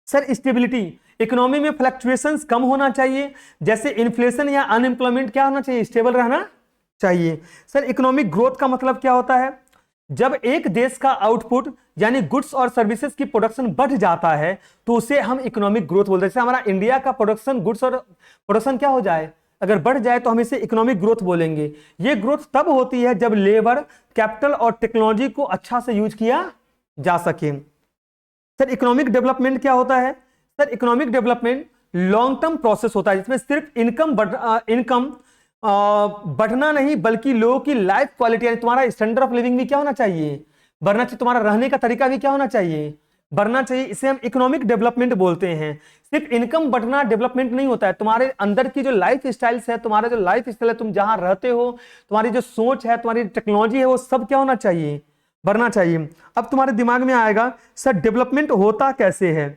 सर स्टेबिलिटी, इकोनॉमी में फ्लक्चुएशंस कम होना चाहिए, जैसे इन्फ्लेशन या अनएम्प्लॉयमेंट क्या होना चाहिए? स्टेबल रहना चाहिए। सर इकोनॉमिक ग्रोथ का मतलब क्या होता है? जब एक देश का आउटपुट यानी गुड्स और सर्विसेज की प्रोडक्शन बढ़ जाता है तो उसे हम इकोनॉमिक ग्रोथ बोलते हैं। जैसे हमारा इंडिया का प्रोडक्शन, गुड्स और प्रोडक्शन क्या हो जाए, अगर बढ़ जाए तो हम इसे इकोनॉमिक ग्रोथ बोलेंगे। ये ग्रोथ तब होती है जब लेबर, कैपिटल और टेक्नोलॉजी को अच्छा से यूज किया जा सके। सर इकोनॉमिक डेवलपमेंट क्या होता है? Sir economic development long term process होता है, जिसमें सिर्फ इनकम बढ़ना नहीं बल्कि लोगों की लाइफ क्वालिटी यानी तुम्हारा स्टैंडर्ड ऑफ लिविंग भी क्या होना चाहिए? बढ़ना चाहिए। तुम्हारा रहने का तरीका भी क्या होना चाहिए? बढ़ना चाहिए। इसे हम इकोनॉमिक डेवलपमेंट बोलते हैं। सिर्फ इनकम बढ़ना डेवलपमेंट नहीं होता है, तुम्हारे अंदर की जो लाइफ स्टाइल्स है, तुम्हारा जो लाइफ स्टाइल है, तुम जहां रहते हो, तुम्हारी जो सोच है, तुम्हारी टेक्नोलॉजी है, वो सब क्या होना चाहिए? बढ़ना चाहिए। अब तुम्हारे दिमाग में आएगा सर डेवलपमेंट होता कैसे है?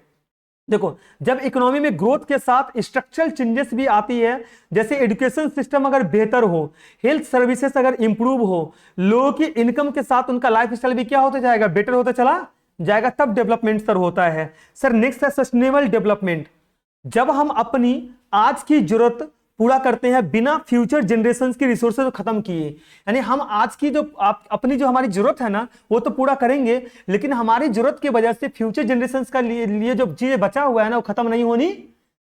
देखो, जब इकोनॉमी में ग्रोथ के साथ स्ट्रक्चरल चेंजेस भी आती है, जैसे एजुकेशन सिस्टम अगर बेहतर हो, हेल्थ सर्विसेज अगर इंप्रूव हो, लोगों की इनकम के साथ उनका लाइफ स्टाइल भी क्या होता जाएगा? बेटर होता चला जाएगा, तब डेवलपमेंट सर होता है। सर नेक्स्ट है सस्टेनेबल डेवलपमेंट। जब हम अपनी आज की जरूरत पूरा करते हैं बिना फ्यूचर जनरेशन की रिसोर्सेज को खत्म किए, यानी हम आज की जो अपनी जो हमारी जरूरत है ना वो तो पूरा करेंगे, लेकिन हमारी जरूरत की वजह से फ्यूचर जनरेशन का लिए जो चीजें बचा हुआ है ना वो खत्म नहीं होनी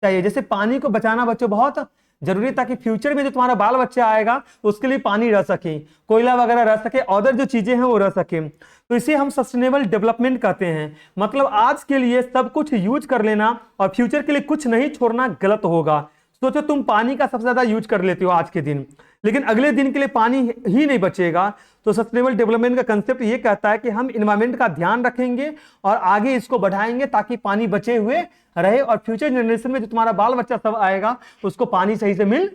चाहिए। जैसे पानी को बचाना बच्चों बहुत जरूरी है, ताकि फ्यूचर में जो तुम्हारा बाल बच्चा आएगा उसके लिए पानी रह सके, कोयला वगैरह रह सके, अदर जो चीजें हैं वो रह सके। तो इसे हम सस्टेनेबल डेवलपमेंट कहते हैं। मतलब आज के लिए सब कुछ यूज कर लेना और फ्यूचर के लिए कुछ नहीं छोड़ना गलत होगा। सोचो तुम पानी का सबसे ज्यादा यूज कर लेते हो आज के दिन, लेकिन अगले दिन के लिए पानी ही नहीं बचेगा। तो सस्टेनेबल डेवलपमेंट का कंसेप्ट ये कहता है कि हम एनवायरनमेंट का ध्यान रखेंगे और आगे इसको बढ़ाएंगे ताकि पानी बचे हुए रहे और फ्यूचर जनरेशन में जो तुम्हारा बाल बच्चा सब आएगा उसको पानी सही से मिल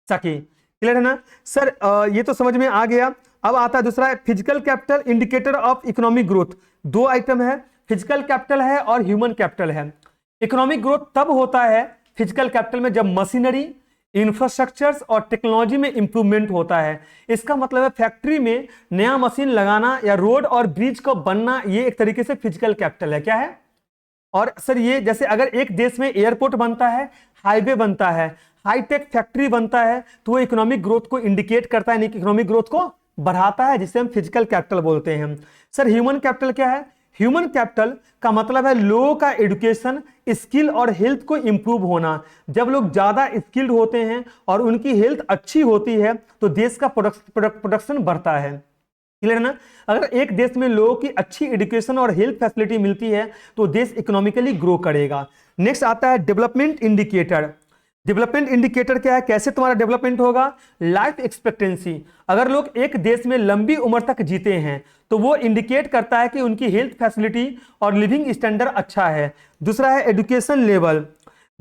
सके। क्लियर है ना सर? ये तो समझ में आ गया। अब आता है दूसरा, physical capital indicator of economic growth. दो आइटम है, फिजिकल कैपिटल है और ह्यूमन कैपिटल है। इकोनॉमिक ग्रोथ तब होता है फिजिकल कैपिटल में जब मशीनरी, इंफ्रास्ट्रक्चर्स और टेक्नोलॉजी में इंप्रूवमेंट होता है। इसका मतलब है फैक्ट्री में नया मशीन लगाना या रोड और ब्रिज को बनना, ये एक तरीके से फिजिकल कैपिटल है। क्या है? और सर ये जैसे अगर एक देश में एयरपोर्ट बनता है, हाईवे बनता है, हाईटेक फैक्ट्री बनता है, तो वो इकोनॉमिक ग्रोथ को इंडिकेट करता है, इकोनॉमिक ग्रोथ को बढ़ाता है, जिसे हम फिजिकल कैपिटल बोलते हैं। सर ह्यूमन कैपिटल क्या है? ह्यूमन कैपिटल का मतलब है लोगों का एजुकेशन, स्किल और हेल्थ को इंप्रूव होना। जब लोग ज्यादा स्किल्ड होते हैं और उनकी हेल्थ अच्छी होती है तो देश का प्रोडक्शन बढ़ता है। क्लियर है ना? अगर एक देश में लोगों की अच्छी एजुकेशन और हेल्थ फैसिलिटी मिलती है तो देश इकोनॉमिकली ग्रो करेगा। नेक्स्ट आता है डेवलपमेंट इंडिकेटर। डेवलपमेंट इंडिकेटर क्या है? कैसे तुम्हारा डेवलपमेंट होगा? Life expectancy. अगर लोग एक देश में लंबी उम्र तक जीते हैं तो वो इंडिकेट करता है कि उनकी हेल्थ फैसिलिटी और लिविंग स्टैंडर्ड अच्छा है। दूसरा है एजुकेशन लेवल।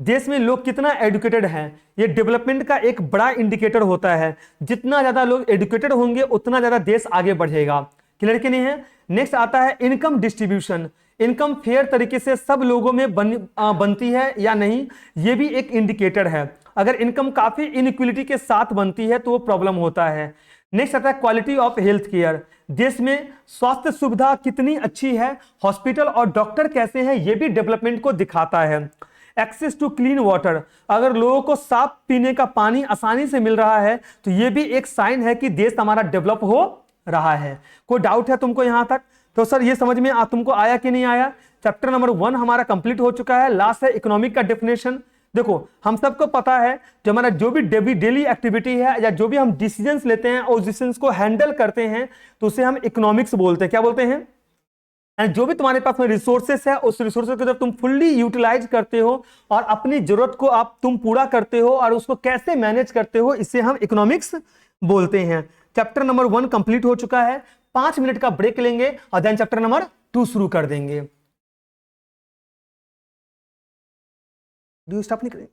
देश में लोग कितना एजुकेटेड हैं, ये डेवलपमेंट का एक बड़ा इंडिकेटर होता है। जितना ज्यादा लोग एजुकेटेड होंगे उतना ज्यादा देश आगे बढ़ेगा। क्लियर कि नहीं है? नेक्स्ट आता है इनकम डिस्ट्रीब्यूशन। इनकम फेयर तरीके से सब लोगों में बनती है या नहीं, ये भी एक इंडिकेटर है। अगर इनकम काफी इनइक्वलिटी के साथ बनती है तो वो प्रॉब्लम होता है। नेक्स्ट आता है क्वालिटी ऑफ हेल्थ केयर। देश में स्वास्थ्य सुविधा कितनी अच्छी है, हॉस्पिटल और डॉक्टर कैसे हैं, ये भी डेवलपमेंट को दिखाता है। Access to clean water. अगर लोगों को साफ पीने का पानी आसानी से मिल रहा है तो ये भी एक साइन है कि देश हमारा डेवलप हो रहा है। कोई डाउट है तुमको यहां तक? तो सर ये समझ में तुमको आया कि नहीं आया? चैप्टर नंबर 1 हमारा कंप्लीट हो चुका है। लास्ट है इकोनॉमिक का डेफिनेशन। देखो हम सबको पता है जो हमारा जो भी डेली एक्टिविटी है या जो भी हम डिसीजंस लेते हैं और डिसीजंस को हैंडल करते हैं तो उसे हम इकोनॉमिक्स बोलते हैं। क्या बोलते हैं? एंड जो भी तुम्हारे पास में रिसोर्सेस है उस रिसोर्सेस को जब तुम फुल्ली यूटिलाइज करते हो और अपनी जरूरत को तुम पूरा करते हो और उसको कैसे मैनेज करते हो, इसे हम इकोनॉमिक्स बोलते हैं। चैप्टर नंबर 1 कंप्लीट हो चुका है। 5 मिनट का ब्रेक लेंगे और देन चैप्टर नंबर 2 शुरू कर देंगे। डू स्टॉप नहीं करें?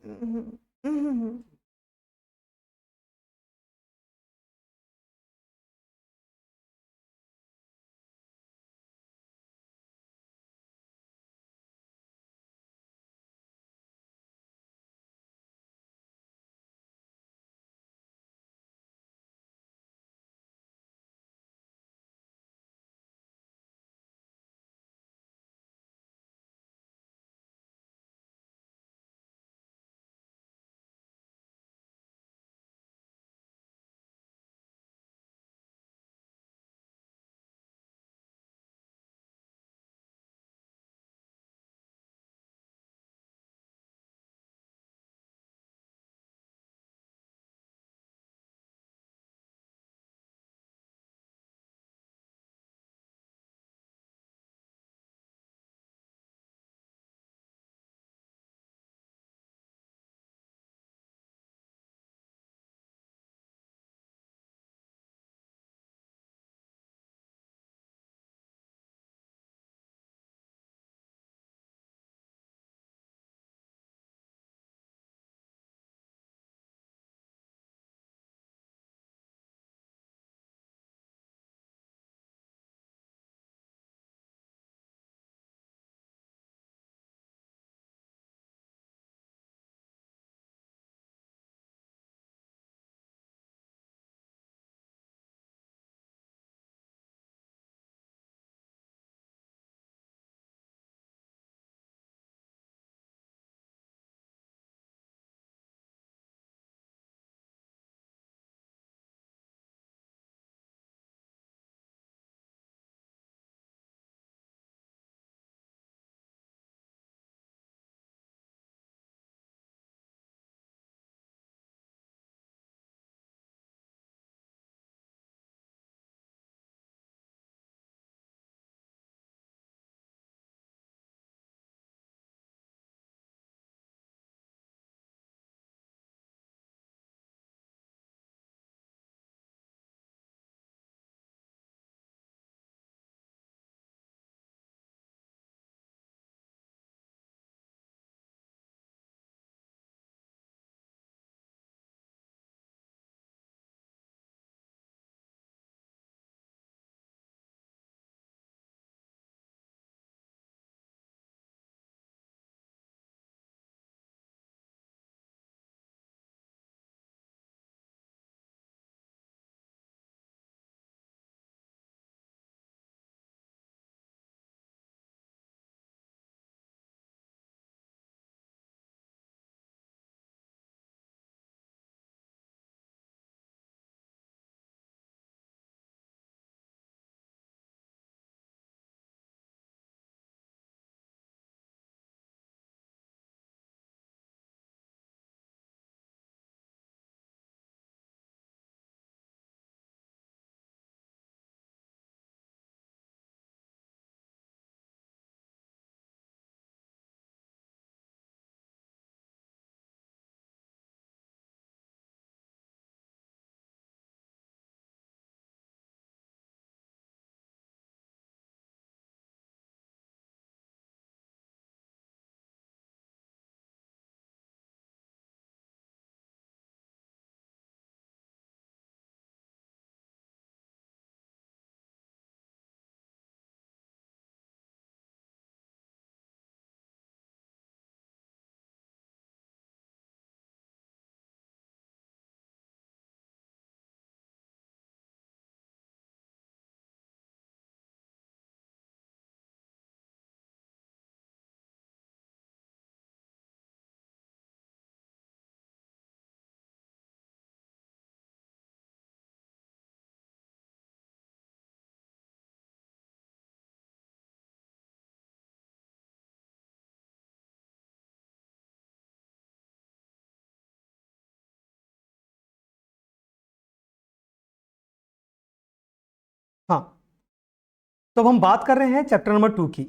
तो अब हम बात कर रहे हैं चैप्टर नंबर 2 की।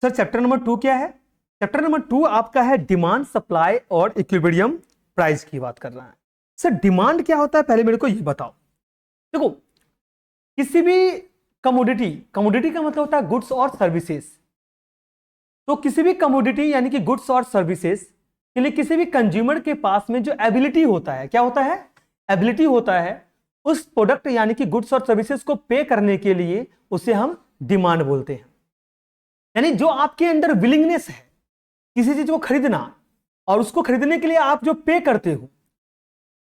सर चैप्टर नंबर 2 क्या है? चैप्टर नंबर 2 आपका है डिमांड, सप्लाई और इक्विलिब्रियम प्राइस की बात कर रहा है। सर डिमांड क्या होता है पहले मेरे को ये बताओ। देखो किसी भी कमोडिटी, कमोडिटी का मतलब होता है गुड्स और सर्विसेज। तो किसी भी कमोडिटी यानी कि गुड्स और सर्विसेज के लिए किसी भी कंज्यूमर के पास में जो एबिलिटी होता है, क्या होता है? एबिलिटी होता है उस प्रोडक्ट यानी कि गुड्स और सर्विसेज को पे करने के लिए, उसे हम डिमांड बोलते हैं। यानी जो आपके अंदर विलिंगनेस है किसी चीज को खरीदना और उसको खरीदने के लिए आप जो पे करते हो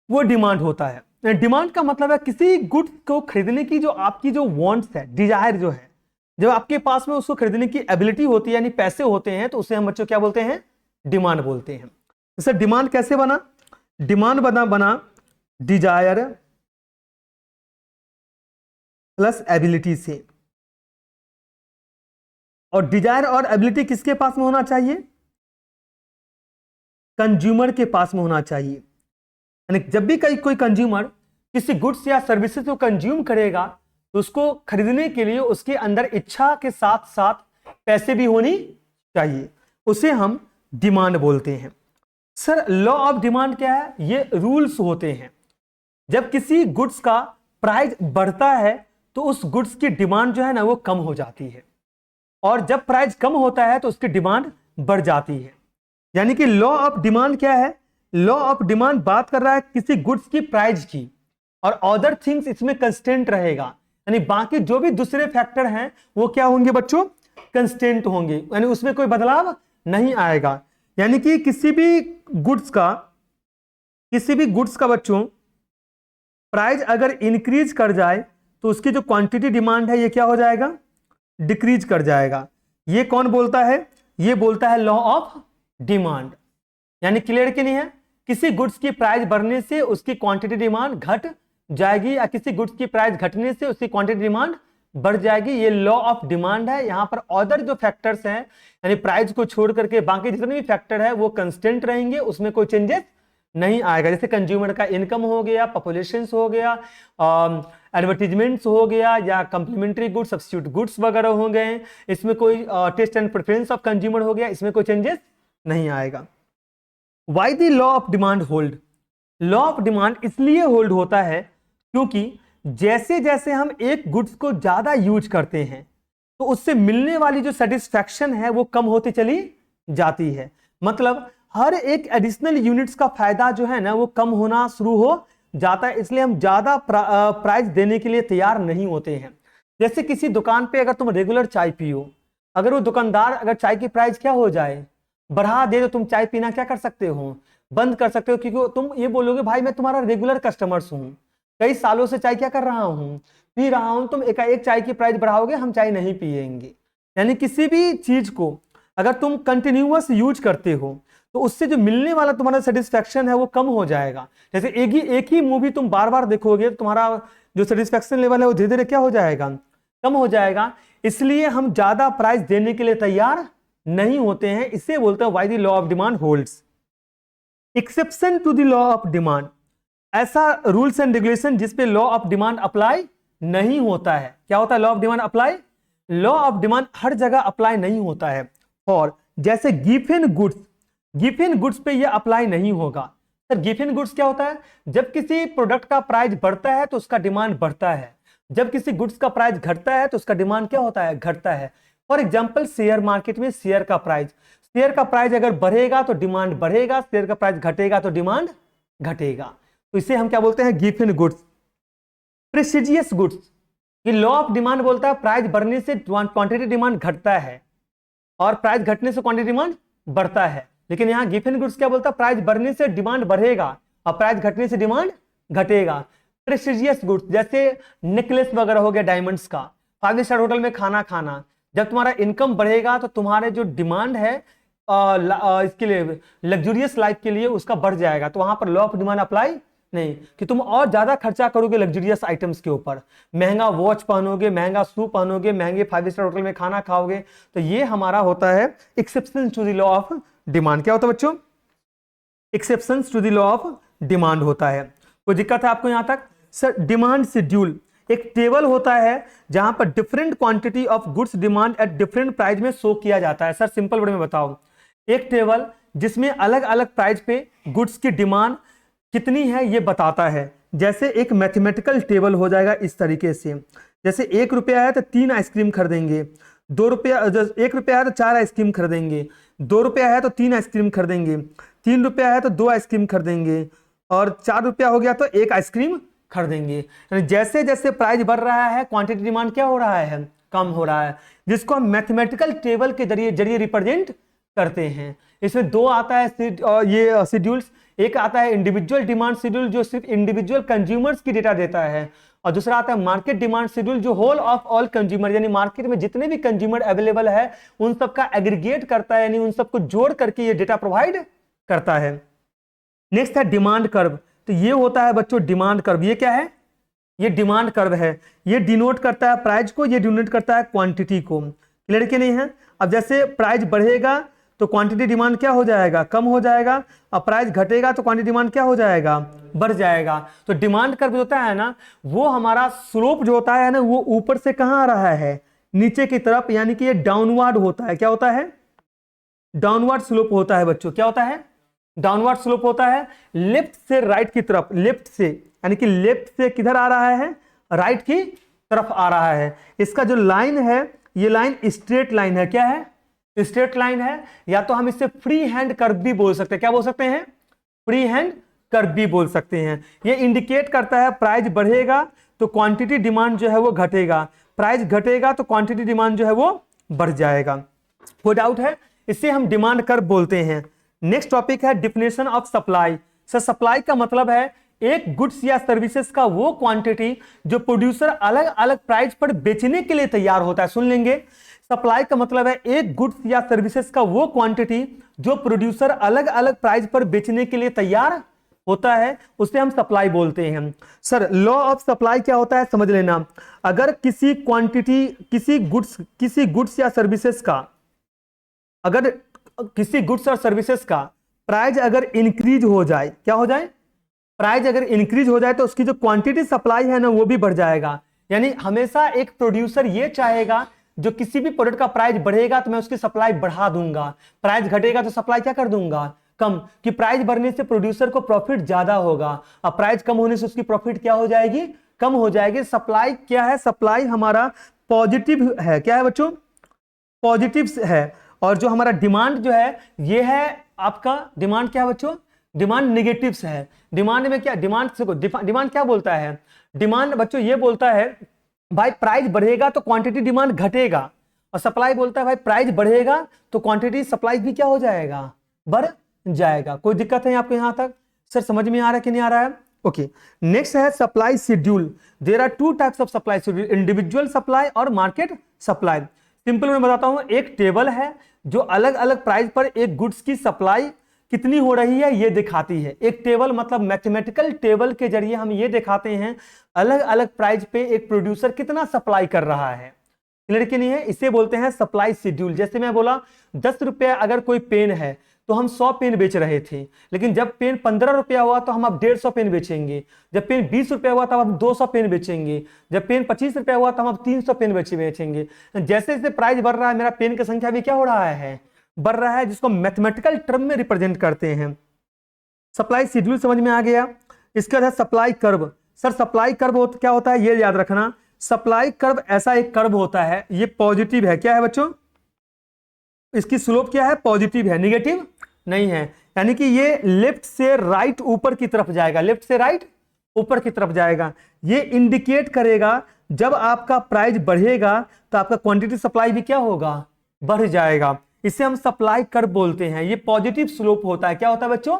वो डिमांड होता है। डिमांड का मतलब है किसी गुड्स को खरीदने की जो आपकी जो वांट्स है, डिजायर जो है, जब आपके पास में उसको खरीदने की एबिलिटी होती है यानी पैसे होते हैं, तो उसे हम बच्चों क्या बोलते हैं? डिमांड बोलते हैं। सर डिमांड कैसे बना? डिमांड बना डिजायर प्लस एबिलिटी से। और डिजायर और एबिलिटी किसके पास में होना चाहिए? कंज्यूमर के पास में होना चाहिए। यानी जब भी कोई कंज्यूमर किसी गुड्स या सर्विसेज को कंज्यूम करेगा तो उसको खरीदने के लिए उसके अंदर इच्छा के साथ साथ पैसे भी होनी चाहिए, उसे हम डिमांड बोलते हैं। सर लॉ ऑफ डिमांड क्या है? ये रूल्स होते हैं। जब किसी गुड्स का प्राइस बढ़ता है तो उस गुड्स की डिमांड जो है ना वो कम हो जाती है, और जब प्राइस कम होता है तो उसकी डिमांड बढ़ जाती है। यानी कि लॉ ऑफ डिमांड क्या है? लॉ ऑफ डिमांड बात कर रहा है किसी गुड्स की प्राइस की, और अदर थिंग्स इसमें कंस्टेंट रहेगा। यानी बाकी जो भी दूसरे फैक्टर हैं वो क्या होंगे बच्चों? कंस्टेंट होंगे, यानी उसमें कोई बदलाव नहीं आएगा। यानी कि किसी भी गुड्स का बच्चों प्राइस अगर इंक्रीज कर जाए तो उसकी जो क्वांटिटी डिमांड है ये क्या हो जाएगा? डिक्रीज कर जाएगा। ये कौन बोलता है? ये बोलता है लॉ ऑफ डिमांड। यानी क्लियर कि नहीं है? किसी गुड्स की प्राइस बढ़ने से उसकी क्वांटिटी डिमांड घट जाएगी, या किसी गुड्स की प्राइस घटने से उसकी क्वांटिटी डिमांड बढ़ जाएगी। ये लॉ ऑफ डिमांड है। यहां पर अदर जो फैक्टर्स हैं यानी प्राइस को छोड़ करके बाकी जितने भी फैक्टर है वो कंस्टेंट रहेंगे, उसमें कोई चेंजेस नहीं आएगा। जैसे कंज्यूमर का इनकम हो गया, पॉपुलेशन हो गया, एडवर्टीजमेंट्स हो गया, या कंप्लीमेंट्री गुड्स, सब्स्टिट्यूट गुड्स वगैरह हो गए, इसमें कोई taste and preference of consumer हो गया, इसमें कोई चेंजेस नहीं आएगा। Why the law of demand hold? Law of demand इसलिए होल्ड होता है क्योंकि जैसे जैसे हम एक गुड्स को ज्यादा यूज करते हैं तो उससे मिलने वाली जो सेटिस्फैक्शन है वो कम होती चली जाती है। मतलब हर एक एडिशनल यूनिट्स का फायदा जो है ना वो कम होना शुरू हो जाता है, इसलिए हम ज्यादा प्राइस देने के लिए तैयार नहीं होते हैं। जैसे किसी दुकान पे अगर तुम रेगुलर चाय पियो, अगर वो दुकानदार अगर चाय की प्राइस क्या हो जाए, बढ़ा दे, तो तुम चाय पीना क्या कर सकते हो? बंद कर सकते हो, क्योंकि तुम ये बोलोगे भाई मैं तुम्हारा रेगुलर कस्टमर्स हूं, कई सालों से चाय क्या कर रहा हूं, पी रहा हूं। तुम एकाएक चाय की प्राइस बढ़ाओगे, हम चाय नहीं पिएंगे। यानी किसी भी चीज को अगर तुम कंटिन्यूअस यूज करते हो तो उससे जो मिलने वाला तुम्हारा सेटिस्फैक्शन है वो कम हो जाएगा। जैसे एक ही मूवी तुम बार बार देखोगे तो तुम्हारा जो सेटिस्फैक्शन लेवल है वो धीरे धीरे क्या हो जाएगा? कम हो जाएगा। इसलिए हम ज्यादा प्राइस देने के लिए तैयार नहीं होते हैं। इसे बोलते हैं why the law of demand holds. Exception to the law of demand, ऐसा रूल्स एंड रेगुलेशन जिसपे लॉ ऑफ डिमांड अप्लाई नहीं होता है। क्या होता है? Law of demand apply, law of demand हर जगह अप्लाई नहीं होता है। और जैसे गिवन गुड्स पे ये अप्लाई नहीं होगा। सर गिवन गुड्स क्या होता है? जब किसी प्रोडक्ट का प्राइस बढ़ता है तो उसका डिमांड बढ़ता है, जब किसी गुड्स का प्राइस घटता है तो उसका डिमांड क्या होता है? घटता है। फॉर एग्जाम्पल शेयर मार्केट में शेयर का प्राइस अगर बढ़ेगा तो डिमांड बढ़ेगा, शेयर का प्राइस घटेगा तो डिमांड घटेगा। तो इसे हम क्या बोलते हैं? Given goods. प्रेसिडियस गुड्स, ये लॉ ऑफ डिमांड बोलता है प्राइस बढ़ने से क्वांटिटी डिमांड घटता है और प्राइस घटने से क्वांटिटी डिमांड बढ़ता है। लेकिन यहाँ गिवन गुड्स क्या बोलता है? प्राइस बढ़ने से डिमांड बढ़ेगा और प्राइस घटने से डिमांड घटेगा। प्रेस्टिजियस गुड्स जैसे नेकलेस वगैरह हो गया डायमंड्स का, 5 स्टार होटल में खाना खाना, जब तुम्हारा इनकम बढ़ेगा तो तुम्हारे जो डिमांड है इसके लिए लग्जूरियस लाइफ के लिए उसका बढ़ जाएगा। तो वहां पर लॉ ऑफ डिमांड अप्लाई नहीं कि तुम और ज्यादा खर्चा करोगे लग्जूरियस आइटम्स के ऊपर, महंगा वॉच पहनोगे, महंगा शू पहनोगे, महंगे 5 स्टार होटल में खाना खाओगे। तो ये हमारा होता है exception to the law of demand. क्या होता है बच्चों? Exception to the law of demand होता है। कोई दिक्कत है आपको यहां तक? सर डिमांड शेड्यूल, एक टेबल होता है जहां पर different quantity of goods demand at different price में शो किया जाता है। सर सिंपल वर्ड में बताओ, एक टेबल जिसमें अलग अलग प्राइस पे गुड्स की डिमांड कितनी है ये बताता है। जैसे एक मैथमेटिकल टेबल हो जाएगा इस तरीके से, जैसे 1 रुपया है तो 3 आइसक्रीम खरीदेंगे, 2 रुपया 1 रुपया है तो 4 आइसक्रीम खरीदेंगे, 2 रुपया है तो 3 आइसक्रीम खरीदेंगे, 3 रुपया है तो 2 आइसक्रीम खरीदेंगे, और 4 रुपया हो गया तो 1 आइसक्रीम खरीदेंगे। यानी जैसे जैसे प्राइस बढ़ रहा है क्वांटिटी डिमांड क्या हो रहा है, कम हो रहा है, जिसको हम मैथमेटिकल टेबल के जरिए रिप्रेजेंट करते हैं। इसमें 2 आता है ये शेड्यूल्स, एक आता है इंडिविजुअल डिमांड शेड्यूल जो सिर्फ इंडिविजुअल कंज्यूमर्स की डेटा देता है, और दूसरा आता है मार्केट डिमांड शेड्यूल जो होल ऑफ ऑल कंज्यूमर, यानी मार्केट में जितने भी कंज्यूमर अवेलेबल है उन सबका एग्रीगेट करता है, यानी उन सबको जोड़ करके ये डेटा प्रोवाइड करता है। नेक्स्ट है डिमांड कर्व। तो ये होता है बच्चों डिमांड कर्व। ये क्या है, ये डिमांड कर्व है। ये डिनोट करता है प्राइस को, ये डिनोट करता है क्वांटिटी को। क्लियर कि नहीं है। अब जैसे प्राइस बढ़ेगा तो क्वांटिटी डिमांड क्या हो जाएगा, कम हो जाएगा, और प्राइस घटेगा तो क्वांटिटी डिमांड क्या हो जाएगा, बढ़ जाएगा। तो डिमांड कर्व जो होता है ना, वो हमारा स्लोप जो होता है ना, वो ऊपर से कहाँ आ रहा है, नीचे की तरफ, यानी कि ये डाउनवर्ड होता है। क्या होता है, डाउनवर्ड स्लोप होता है बच्चों। क्या होता है, डाउनवर्ड स्लोप होता है, लेफ्ट से राइट की तरफ, लेफ्ट से यानी कि लेफ्ट से किधर आ रहा है, राइट की तरफ आ रहा है। इसका जो लाइन है, ये लाइन स्ट्रेट लाइन है। क्या है, स्ट्रेट लाइन है, या तो हम इससे फ्री हैंड कर्व भी बोल सकते हैं। क्या बोल सकते हैं, फ्री हैंड कर्व भी बोल सकते हैं। ये इंडिकेट करता है प्राइस बढ़ेगा तो क्वांटिटी डिमांड जो है वो घटेगा, प्राइस घटेगा तो क्वांटिटी डिमांड जो है वो बढ़ जाएगा। कोई डाउट है, इससे हम डिमांड कर्व बोलते हैं। नेक्स्ट टॉपिक है definition of supply. Sir supply का मतलब है एक गुड्स या सर्विसेज का वो क्वांटिटी जो प्रोड्यूसर अलग अलग प्राइस पर बेचने के लिए तैयार होता है। सुन लेंगे, सप्लाई का मतलब है एक गुड्स या सर्विसेज का वो क्वांटिटी जो प्रोड्यूसर अलग अलग प्राइस पर बेचने के लिए तैयार होता है, उसे हम सप्लाई बोलते हैं। सर लॉ ऑफ सप्लाई क्या होता है समझ लेना। अगर किसी क्वांटिटी किसी गुड्स या सर्विसेज का, अगर किसी गुड्स और सर्विसेज का प्राइस अगर इंक्रीज हो जाए, क्या हो जाए, प्राइस अगर इंक्रीज हो जाए तो उसकी जो क्वांटिटी सप्लाई है ना वो भी बढ़ जाएगा। यानी हमेशा एक प्रोड्यूसर ये चाहेगा जो किसी भी प्रोडक्ट का प्राइस बढ़ेगा तो मैं उसकी सप्लाई बढ़ा दूंगा, प्राइस घटेगा तो सप्लाई क्या कर दूंगा, कम, कि प्राइस बढ़ने से प्रोड्यूसर को प्रॉफिट ज्यादा होगा और प्राइस कम होने से उसकी प्रॉफिट क्या हो जाएगी, कम हो जाएगी। सप्लाई क्या है, सप्लाई हमारा पॉजिटिव है। क्या है बच्चों, पॉजिटिव है। और जो हमारा डिमांड जो है ये है आपका, डिमांड क्या है बच्चों, डिमांड नेगेटिव है। डिमांड में क्या, डिमांड क्या बोलता है, डिमांड बच्चों ये बोलता है भाई प्राइस बढ़ेगा तो क्वांटिटी डिमांड घटेगा, और सप्लाई बोलता है भाई प्राइस बढ़ेगा तो क्वांटिटी सप्लाई भी क्या हो जाएगा, बढ़ जाएगा। कोई दिक्कत है आपको यहां तक, सर समझ में आ रहा है कि नहीं आ रहा है। ओके, नेक्स्ट है supply schedule. There are 2 types of supply schedule, individual supply और मार्केट सप्लाई। सिंपल मैं बताता हूं, एक टेबल है जो अलग अलग प्राइस पर एक गुड्स की सप्लाई कितनी हो रही है ये दिखाती है। एक टेबल मतलब मैथमेटिकल टेबल के जरिए हम ये दिखाते हैं अलग अलग प्राइस पे एक प्रोड्यूसर कितना सप्लाई कर रहा है। क्लियर कि नहीं है, इसे बोलते हैं सप्लाई शेड्यूल। जैसे मैं बोला 10 रुपया अगर कोई पेन है तो हम 100 पेन बेच रहे थे, लेकिन जब पेन 15 रुपया हुआ तो हम अब 150 पेन बेचेंगे, जब पेन 20 रुपया हुआ तब हम 200 पेन बेचेंगे, जब पेन 25 रुपया हुआ तो हम अब 300 पेन बेचेंगे। जैसे जैसे प्राइस बढ़ रहा है मेरा पेन की संख्या भी क्या हो रहा है, बढ़ रहा है, जिसको मैथमेटिकल टर्म में रिप्रेजेंट करते हैं। सप्लाई शेड्यूल समझ में आ गया। इसके बाद supply curve. Sir supply curve क्या होता है ये याद रखना, सप्लाई कर्व ऐसा एक कर्व होता है, ये पॉजिटिव है। क्या है बच्चों, इसकी स्लोप क्या है, पॉजिटिव है, नेगेटिव नहीं है। यानी कि ये लेफ्ट से राइट ऊपर की तरफ जाएगा, लेफ्ट से राइट ऊपर की तरफ जाएगा। ये इंडिकेट करेगा जब आपका प्राइस बढ़ेगा तो आपका क्वांटिटी सप्लाई भी क्या होगा, बढ़ जाएगा। इसे हम सप्लाई कर्व बोलते हैं। ये पॉजिटिव स्लोप होता है। क्या होता है बच्चों,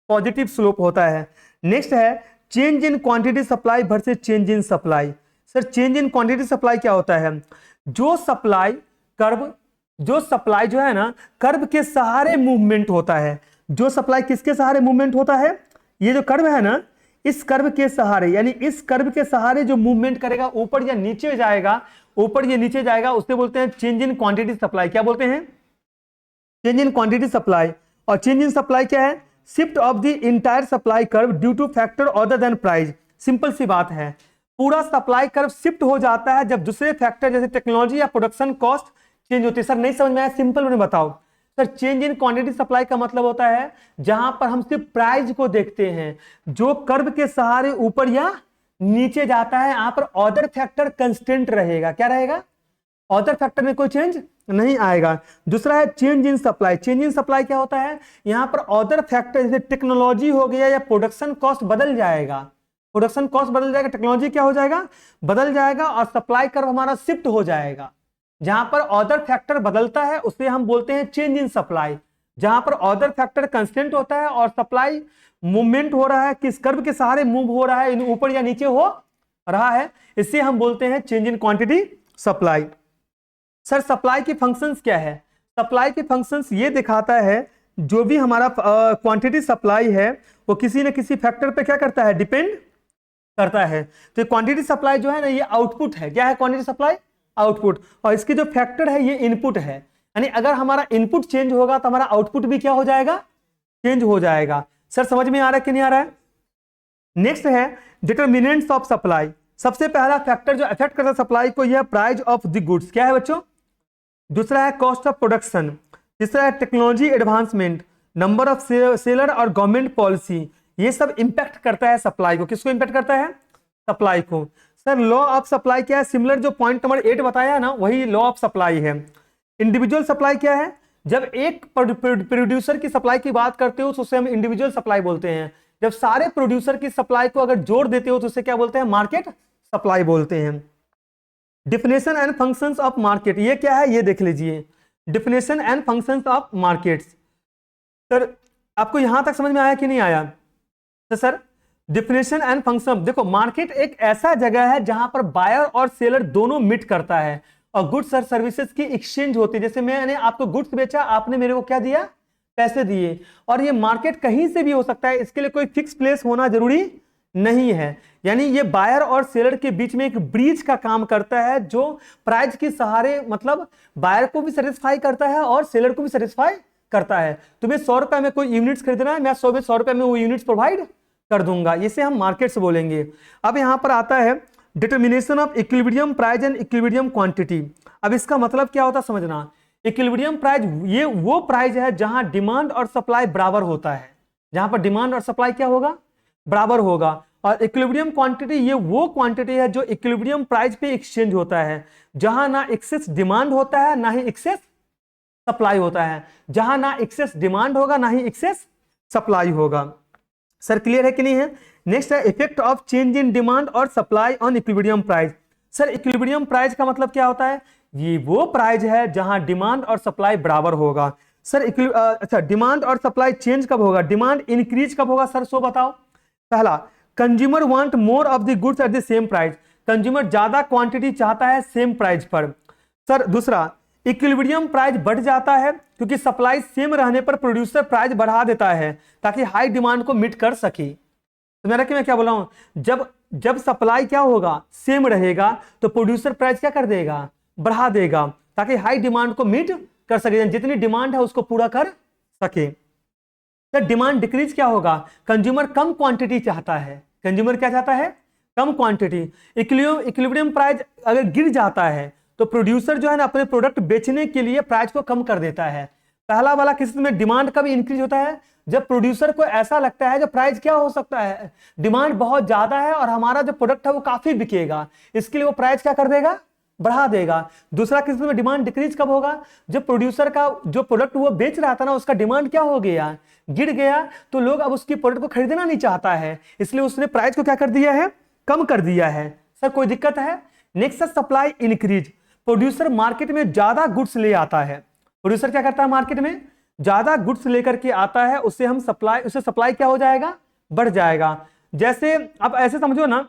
पॉजिटिव स्लोप होता है। नेक्स्ट है change in quantity supply versus change in supply. Sir change in quantity supply क्या होता है, जो सप्लाई कर्व, जो सप्लाई जो है ना कर्व के सहारे मूवमेंट होता है। जो सप्लाई किसके सहारे मूवमेंट होता है, ये जो कर्व है ना, इस कर्व के सहारे, यानी इस कर्व के सहारे जो मूवमेंट करेगा ऊपर या नीचे जाएगा, ऊपर या नीचे जाएगा, उसे बोलते हैं चेंज इन क्वांटिटी सप्लाई। क्या बोलते हैं, चेंज इन क्वांटिटी सप्लाई। और चेंज इन सप्लाई क्या है, shift of the entire supply curve due to factor other than price. Simple सी बात है, पूरा सप्लाई कर्व शिफ्ट हो जाता है जब दूसरे फैक्टर जैसे टेक्नोलॉजी या प्रोडक्शन कॉस्ट चेंज होती है। सर नहीं समझ में आया, सिंपल में बताओ। Sir change in quantity supply का मतलब होता है जहां पर हम सिर्फ प्राइस को देखते हैं, जो कर्व के सहारे ऊपर या नीचे जाता है, यहां पर अदर फैक्टर कंस्टेंट रहेगा। क्या रहेगा? अदर फैक्टर में कोई चेंज नहीं आएगा। दूसरा है change in supply. Change in supply क्या होता है? यहां पर अदर फैक्टर जैसे टेक्नोलॉजी हो गया या प्रोडक्शन कॉस्ट बदल जाएगा। प्रोडक्शन कॉस्ट बदल जाएगा, टेक्नोलॉजी क्या हो जाएगा? बदल जाएगा, और सप्लाई कर्व हमारा शिफ्ट हो जाएगा। जहां पर अदर फैक्टर बदलता है उसे हम बोलते हैं चेंज इन सप्लाई। जहां पर अदर फैक्टर कंस्टेंट होता है और सप्लाई मूवमेंट हो रहा है, किस कर्व के सहारे मूव हो रहा है, ऊपर या नीचे हो रहा है, इसे हम बोलते हैं change in quantity supply. Sir supply की फंक्शंस क्या है? सप्लाई की फंक्शंस ये दिखाता है जो भी हमारा क्वांटिटी सप्लाई है वो किसी न किसी फैक्टर पे क्या करता है? डिपेंड करता है। तो क्वांटिटी सप्लाई जो है ना, ये आउटपुट है। क्या है क्वांटिटी सप्लाई? आउटपुट। और इसकी जो फैक्टर है ये इनपुट है। यानी अगर हमारा इनपुट चेंज होगा तो हमारा आउटपुट भी क्या हो जाएगा? चेंज हो जाएगा। सर समझ में आ रहा है कि नहीं आ रहा है? नेक्स्ट है डिटर्मिनेंट्स ऑफ सप्लाई। सबसे पहला फैक्टर जो अफेक्ट करता है सप्लाई को, यह प्राइस ऑफ द गुड्स। क्या है बच्चों? दूसरा है कॉस्ट ऑफ प्रोडक्शन। तीसरा है technology advancement, number of seller और गवर्नमेंट पॉलिसी। ये सब इंपैक्ट करता है सप्लाई को। किसको इंपैक्ट करता है? सप्लाई को। सर लॉ ऑफ सप्लाई क्या है? सिमिलर जो पॉइंट नंबर 8 बताया ना, वही लॉ ऑफ सप्लाई है। इंडिविजुअल सप्लाई क्या है? जब एक प्रोड्यूसर की सप्लाई की बात करते हो तो उसे हम इंडिविजुअल सप्लाई बोलते हैं। जब सारे प्रोड्यूसर की सप्लाई को अगर जोड़ देते हो तो उसे क्या बोलते हैं? मार्केट सप्लाई बोलते हैं। Definition and functions of market, ये क्या है? ये देख लीजिए, definition and functions of markets. Sir आपको यहां तक समझ में आया कि नहीं आया? तो सर डिफिनेशन एंड फंक्शन, देखो मार्केट एक ऐसा जगह है जहां पर बायर और सेलर दोनों मीट करता है और गुड्स और सर्विसेज की एक्सचेंज होती है। जैसे मैंने आपको गुड्स बेचा, आपने मेरे को क्या दिया? पैसे दिए। और ये मार्केट कहीं से भी हो सकता है, इसके लिए कोई फिक्स प्लेस होना जरूरी नहीं है। यानी ये बायर और सेलर के बीच में एक ब्रिज का काम करता है जो प्राइस के सहारे, मतलब बायर को भी सेटिस्फाई करता है और सेलर को भी सेटिस्फाई करता है। तुम्हें 100 रुपए में कोई यूनिट्स खरीदना है, मैं 100 रुपए में वो यूनिट्स प्रोवाइड कर दूंगा। इसे हम मार्केट से बोलेंगे। अब यहां पर आता है determination of equilibrium price and equilibrium quantity. अब इसका मतलब क्या होता है समझना। इक्विलिब्रियम प्राइस ये वो प्राइस है जहां डिमांड और सप्लाई बराबर होता है, जहां पर डिमांड और सप्लाई क्या होगा? बराबर होगा। और इक्विलिब्रियम क्वांटिटी ये वो क्वांटिटी है जो इक्विलिब्रियम प्राइस पे एक्सचेंज होता है, जहां ना एक्सेस डिमांड होता है ना ही एक्सेस सप्लाई होता है। जहां ना एक्सेस डिमांड होगा ना ही एक्सेस सप्लाई होगा। सर क्लियर है कि नहीं है? नेक्स्ट है effect of change in demand और supply on equilibrium price. Sir equilibrium price का मतलब क्या होता है? ये वो प्राइस है जहां डिमांड और सप्लाई बराबर होगा। सर अच्छा, डिमांड और सप्लाई चेंज कब होगा? डिमांड इंक्रीज कब होगा? सर सो बताओ। पहला, consumer want more of the goods at the same price. Consumer ज्यादा क्वांटिटी चाहता है सेम प्राइस पर। सर दूसरा, इक्विलिब्रियम प्राइस बढ़ जाता है क्योंकि सप्लाई सेम रहने पर प्रोड्यूसर प्राइस बढ़ा देता है ताकि हाई डिमांड को मीट कर सके। तो मेरा मैं क्या बोल रहा हूं, जब सप्लाई क्या होगा? सेम रहेगा तो प्रोड्यूसर प्राइस क्या कर देगा? बढ़ा देगा ताकि हाई डिमांड को मीट कर सके, जितनी डिमांड है उसको पूरा कर सके। तो डिमांड डिक्रीज क्या होगा? कंज्यूमर कम क्वांटिटी चाहता है। कंज्यूमर क्या चाहता है? कम क्वांटिटी। इक्विलिब्रियम प्राइस अगर गिर जाता है तो प्रोड्यूसर जो है ना अपने प्रोडक्ट बेचने के लिए प्राइस को कम कर देता है। पहला वाला किसी में डिमांड कब इंक्रीज होता है? जब प्रोड्यूसर को ऐसा लगता है जो प्राइस क्या हो सकता है, डिमांड बहुत ज्यादा है और हमारा जो प्रोडक्ट है वो काफी बिकेगा, इसके लिए वो प्राइस क्या कर देगा? बढ़ा देगा। दूसरा किसी में डिमांड डिक्रीज कब होगा? जब प्रोड्यूसर का जो प्रोडक्ट वो बेच रहा था ना उसका डिमांड क्या हो गया? गिर गया, तो लोग अब उसकी प्रोडक्ट को खरीदना नहीं चाहता है, इसलिए उसने प्राइस को क्या कर दिया है? कम कर दिया है। सर कोई दिक्कत है? Next supply increase. Producer market में ज्यादा गुड्स ले आता है। प्रोड्यूसर क्या करता है? मार्केट में ज्यादा गुड्स लेकर के आता है, उससे सप्लाई क्या हो जाएगा? बढ़ जाएगा। जैसे अब ऐसे समझो ना,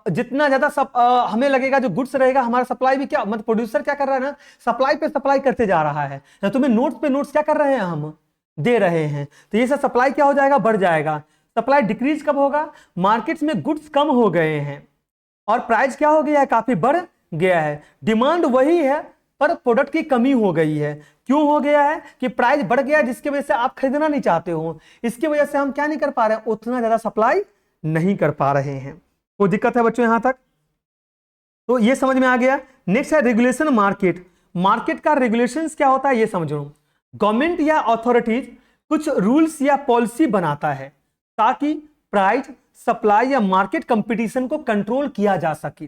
जितना ज्यादा हमें लगेगा जो गुड्स रहेगा, हमारा सप्लाई भी क्या, मतलब प्रोड्यूसर क्या कर रहा है ना, सप्लाई पे सप्लाई करते जा रहा है। तो तुम्हें नोट्स पे नोट्स क्या कर रहे हैं? हम दे रहे हैं। तो ये सब सप्लाई क्या हो जाएगा? बढ़ जाएगा। सप्लाई डिक्रीज कब होगा? मार्केट्स में गुड्स कम हो गए हैं और प्राइस क्या हो गया है? काफी बढ़ गया है। डिमांड वही है पर प्रोडक्ट की कमी हो गई है। क्यों हो गया है? कि प्राइस बढ़ गया जिसकी वजह से आप खरीदना नहीं चाहते हो, इसकी वजह से हम क्या नहीं कर पा रहे हैं? उतना ज्यादा सप्लाई नहीं कर पा रहे हैं। कोई दिक्कत है बच्चों यहां तक? तो ये समझ में आ गया। नेक्स्ट है रेगुलेशन मार्केट। मार्केट का रेगुलेशंस क्या होता है ये समझो। गवर्नमेंट या अथॉरिटीज कुछ रूल्स या पॉलिसी बनाता है ताकि प्राइस, सप्लाई या मार्केट कंपटीशन को कंट्रोल किया जा सके।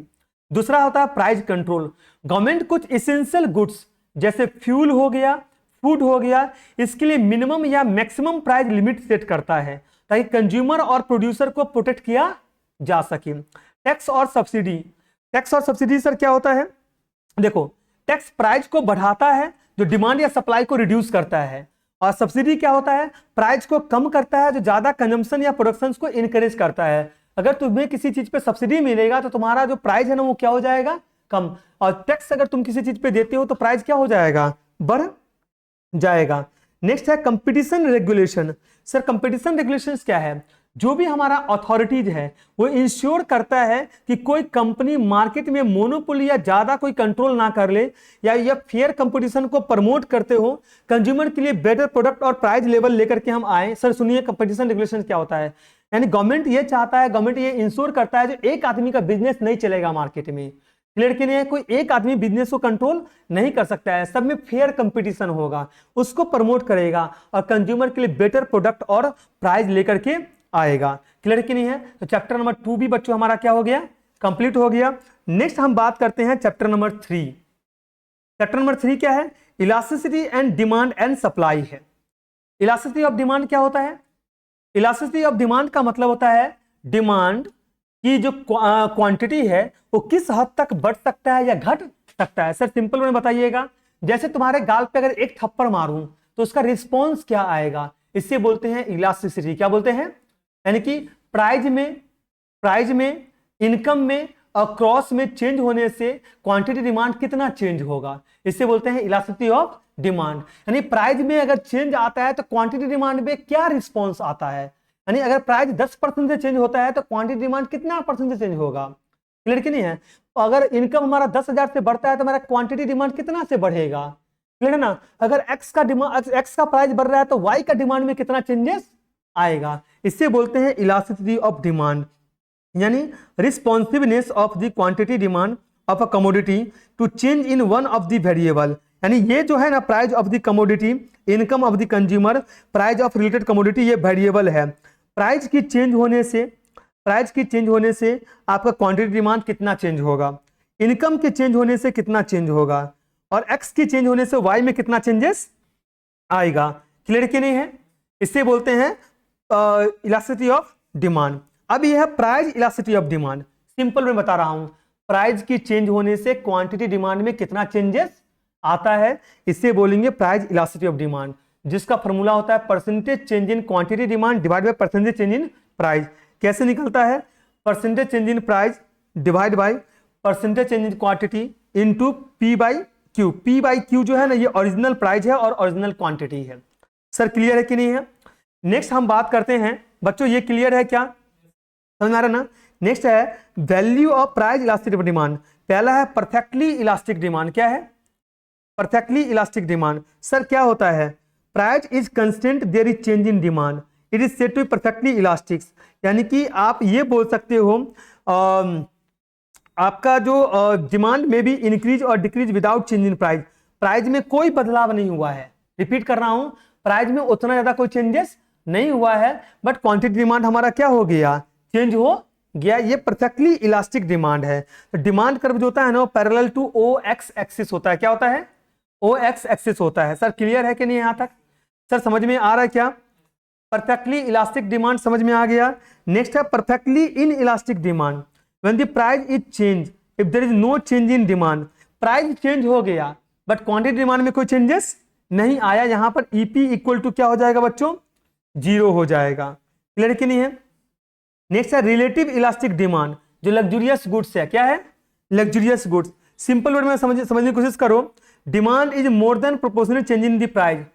दूसरा होता है प्राइस कंट्रोल। गवर्नमेंट कुछ एसेंशियल गुड्स जैसे फ्यूल हो गया, फूड हो गया, इसके लिए मिनिमम या मैक्सिमम प्राइस लिमिट सेट करता है ताकि कंज्यूमर और प्रोड्यूसर को प्रोटेक्ट किया जा सके। टैक्स और सब्सिडी। टैक्स और सब्सिडी सर क्या होता है? देखो, टैक्स प्राइस को बढ़ाता है जो डिमांड या सप्लाई को रिड्यूस करता है, और सब्सिडी क्या होता है? प्राइस को कम करता है जो ज्यादा कंजम्पशन या प्रोडक्शन को इनकरेज करता है। अगर तुम्हें किसी चीज पे सब्सिडी मिलेगा तो तुम्हारा जो प्राइस है ना वो क्या हो जाएगा? कम। और टैक्स अगर तुम किसी चीज पे देते हो तो प्राइस क्या हो जाएगा? बढ़ जाएगा। नेक्स्ट है competition regulation. Sir competition regulation क्या है? जो भी हमारा अथॉरिटीज है वो इंश्योर करता है कि कोई कंपनी मार्केट में मोनोपोली या ज्यादा कोई कंट्रोल ना कर ले, या फेयर कंपटीशन को प्रमोट करते हो, कंज्यूमर के लिए बेटर प्रोडक्ट और प्राइस लेवल लेकर के हम आए। सर सुनिए कंपटीशन रेगुलेशन क्या होता है। यानी गवर्नमेंट ये चाहता है, गवर्नमेंट ये इंश्योर करता है जो एक आदमी का बिजनेस नहीं चलेगा मार्केट में। क्लियर कि नहीं है? कोई एक आदमी बिजनेस को कंट्रोल नहीं कर सकता है, सब में फेयर कंपटीशन होगा, उसको प्रमोट करेगा और कंज्यूमर के लिए बेटर प्रोडक्ट और प्राइस लेकर के आएगा। क्लियर कि नहीं है? तो चैप्टर नंबर 2 भी बच्चों हमारा क्या हो गया? कंप्लीट हो गया। नेक्स्ट हम बात करते हैं चैप्टर नंबर 3। चैप्टर नंबर 3 क्या है? Elasticity and demand and supply है। इलास्टिसिटी ऑफ डिमांड क्या होता है? इलास्टिसिटी ऑफ डिमांड का मतलब होता है डिमांड की जो क्वांटिटी है वो किस हद तक बढ़ सकता है या घट सकता है। सर सिंपल में बताइएगा, जैसे तुम्हारे गाल पे अगर एक थप्पड़ मारूं तो उसका रिस्पॉन्स क्या आएगा, इससे बोलते हैं इलास्टिसिटी। क्या बोलते हैं? यानी कि प्राइस में, इनकम में और क्रॉस में चेंज होने से क्वांटिटी डिमांड कितना चेंज होगा, इससे बोलते हैं इलास्टिसिटी ऑफ डिमांड। यानी प्राइस में अगर चेंज आता है तो क्वांटिटी डिमांड में क्या रिस्पॉन्स आता है। यानी अगर प्राइस 10% से चेंज होता है तो क्वांटिटी डिमांड कितना % से चेंज होगा। क्लियर कि नहीं है? अगर इनकम हमारा 10,000 से बढ़ता है तो हमारा क्वांटिटी डिमांड कितना से बढ़ेगा। क्लियर है ना? अगर एक्स का प्राइस बढ़ रहा है तो वाई का डिमांड में कितना चेंजेस आएगा, इससे बोलते हैं इलास्टिसिटी ऑफ डिमांड। यानी responsiveness of the quantity demand of a commodity to change in one of the variable. यानी ये जो है ना price of the commodity, income of the consumer, price of related commodity, ये वेरिएबल है। प्राइस की चेंज होने से आपका क्वांटिटी डिमांड कितना चेंज होगा, इनकम के चेंज होने से कितना चेंज होगा, और एक्स की चेंज होने से वाई में कितना चेंजेस आएगा। क्लियर कि नहीं है? इससे बोलते हैं इलास्टिसिटी ऑफ डिमांड। अब यह है price elasticity of demand. Simple में बता रहा हूं, प्राइस की चेंज होने से क्वांटिटी डिमांड में कितना चेंजेस आता है, इससे बोलेंगे प्राइस इलास्टिसिटी ऑफ डिमांड, जिसका फॉर्मूला होता है percentage change in quantity demand divide by percentage change in price. कैसे निकलता है? Percentage change in price divide by percentage change in quantity into P by Q. P by Q जो है ना ये ओरिजिनल प्राइस है और ओरिजिनल क्वांटिटी है। सर क्लियर है कि नहीं है? नेक्स्ट हम बात करते हैं बच्चों, ये क्लियर है क्या? समझ आ रहा ना? नेक्स्ट है value of price elasticity of demand. पहला है परफेक्टली इलास्टिक डिमांड। क्या है? Perfectly elastic demand. सर क्या होता है? Price is constant, there is change in demand, it is said to be perfectly elastic. यानी कि आप ये बोल सकते हो आपका जो डिमांड में भी इंक्रीज और decrease without change in price. Price में कोई बदलाव नहीं हुआ है। रिपीट कर रहा हूं, प्राइस में उतना ज्यादा कोई चेंजेस नहीं हुआ है, बट क्वांटिटी डिमांड हमारा क्या हो गया? चेंज हो गया। ये परफेक्टली इलास्टिक डिमांड है। तो डिमांड कर्व जो होता है ना parallel to O X axis होता है। क्या होता है? ओ एक्स एक्सिस होता है। सर क्लियर है कि नहीं यहां तक? सर समझ में आ रहा है क्या? परफेक्टली इलास्टिक डिमांड समझ में आ गया। नेक्स्ट है perfectly inelastic demand. When the price is change if there is no change in demand. Price change हो गया बट क्वांटिटी डिमांड में कोई चेंजेस नहीं आया। यहां पर ईपी इक्वल टू क्या हो जाएगा बच्चों? 0 हो जाएगा। क्लियर कि नहीं है? नेक्स्ट है रिलेटिव इलास्टिक डिमांड, जो लग्जूरियस गुड्स है। क्या है? Luxurious goods. सिंपल वर्ड में समझने की कोशिश करो, demand is more than proportional change in the price.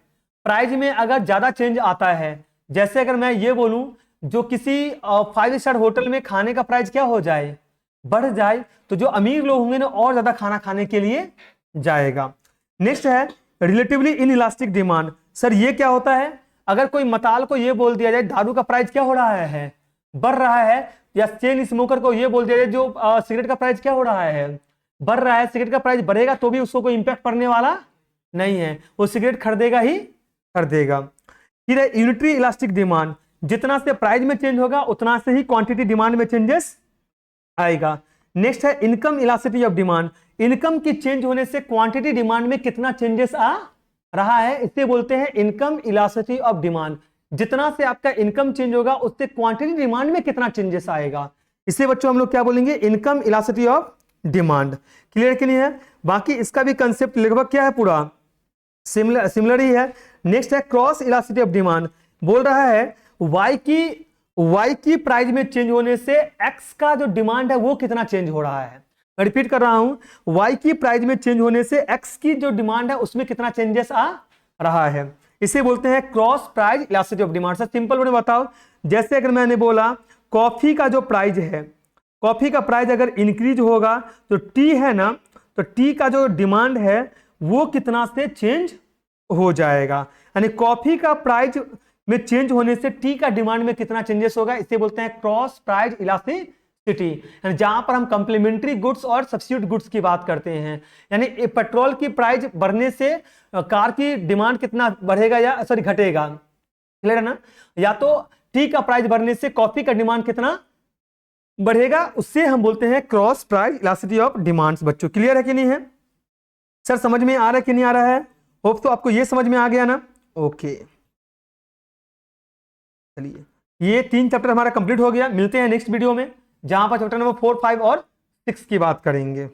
Price में अगर ज्यादा चेंज आता है, जैसे अगर मैं ये बोलूं जो किसी 5 स्टार होटल में खाने का प्राइस क्या हो जाए? बढ़ जाए, तो जो अमीर लोग होंगे ना और ज्यादा खाना खाने के लिए जाएगा। नेक्स्ट है relatively in elastic demand. Sir ये क्या होता है? अगर कोई मताल को ये बोल दिया जाए दारू का प्राइस क्या हो रहा है बढ़ रहा है, या चेन स्मोकर को ये बोल दिया जो सिगरेट का प्राइस क्या हो रहा है, बढ़ रहा है, सिगरेट का प्राइस बढ़ेगा तो भी उसको कोई इंपैक्ट पड़ने वाला नहीं है, वो सिगरेट खरीदेगा ही खरीदेगा। फिर है यूनिटरी इलास्टिक डिमांड, जितना से प्राइस में चेंज होगा उतना से ही क्वांटिटी डिमांड में चेंजेस आएगा। नेक्स्ट है income elasticity of demand, income की चेंज होने से क्वांटिटी डिमांड में कितना चेंजेस आ रहा है, इसे बोलते हैं इनकम इलास्टिसिटी ऑफ डिमांड। जितना से आपका इनकम चेंज होगा उससे क्वांटिटी डिमांड में कितना चेंजेस आएगा, इसे बच्चों हम लोग क्या बोलेंगे, income elasticity of demand. Clear कि नहीं है? बाकी इसका भी कंसेप्ट लगभग क्या है, पूरा सिमिलर ही है। नेक्स्ट है क्रॉस इलास्टिसिटी ऑफ डिमांड, बोल रहा है वाई की प्राइस में चेंज होने से एक्स का जो डिमांड है वो कितना चेंज हो रहा है। मैं रिपीट कर रहा हूं, वाई की प्राइस में चेंज होने से एक्स की जो डिमांड है उसमें कितना चेंजेस आ रहा है, इसे बोलते हैं cross price elasticity of demand. Sir simple word बताओ, जैसे अगर मैंने बोला कॉफी का जो प्राइस है, कॉफी का प्राइस अगर इंक्रीज होगा तो टी है ना, तो टी का जो डिमांड है वो कितना से चेंज हो जाएगा, यानी कॉफी का प्राइस में चेंज होने से टी का डिमांड में कितना चेंजेस होगा, इसे बोलते हैं क्रॉस प्राइस इलास्टिसिटी। यानी जहां पर हम कंप्लीमेंट्री गुड्स और सब्स्टिट्यूट गुड्स की बात करते हैं, यानी पेट्रोल की प्राइस बढ़ने से कार की डिमांड कितना बढ़ेगा या सॉरी घटेगा, क्लियर है ना, या तो टी का प्राइस बढ़ने से कॉफी का डिमांड कितना बढ़ेगा, उससे हम बोलते हैं cross price elasticity of demands. बच्चों क्लियर है कि नहीं है? सर समझ में आ रहा है कि नहीं आ रहा है? होप तो आपको ये समझ में आ गया ना। ओके चलिए, ये 3 चैप्टर हमारा कंप्लीट हो गया। मिलते हैं नेक्स्ट वीडियो में जहां पर चैप्टर नंबर 4, 5 और 6 की बात करेंगे।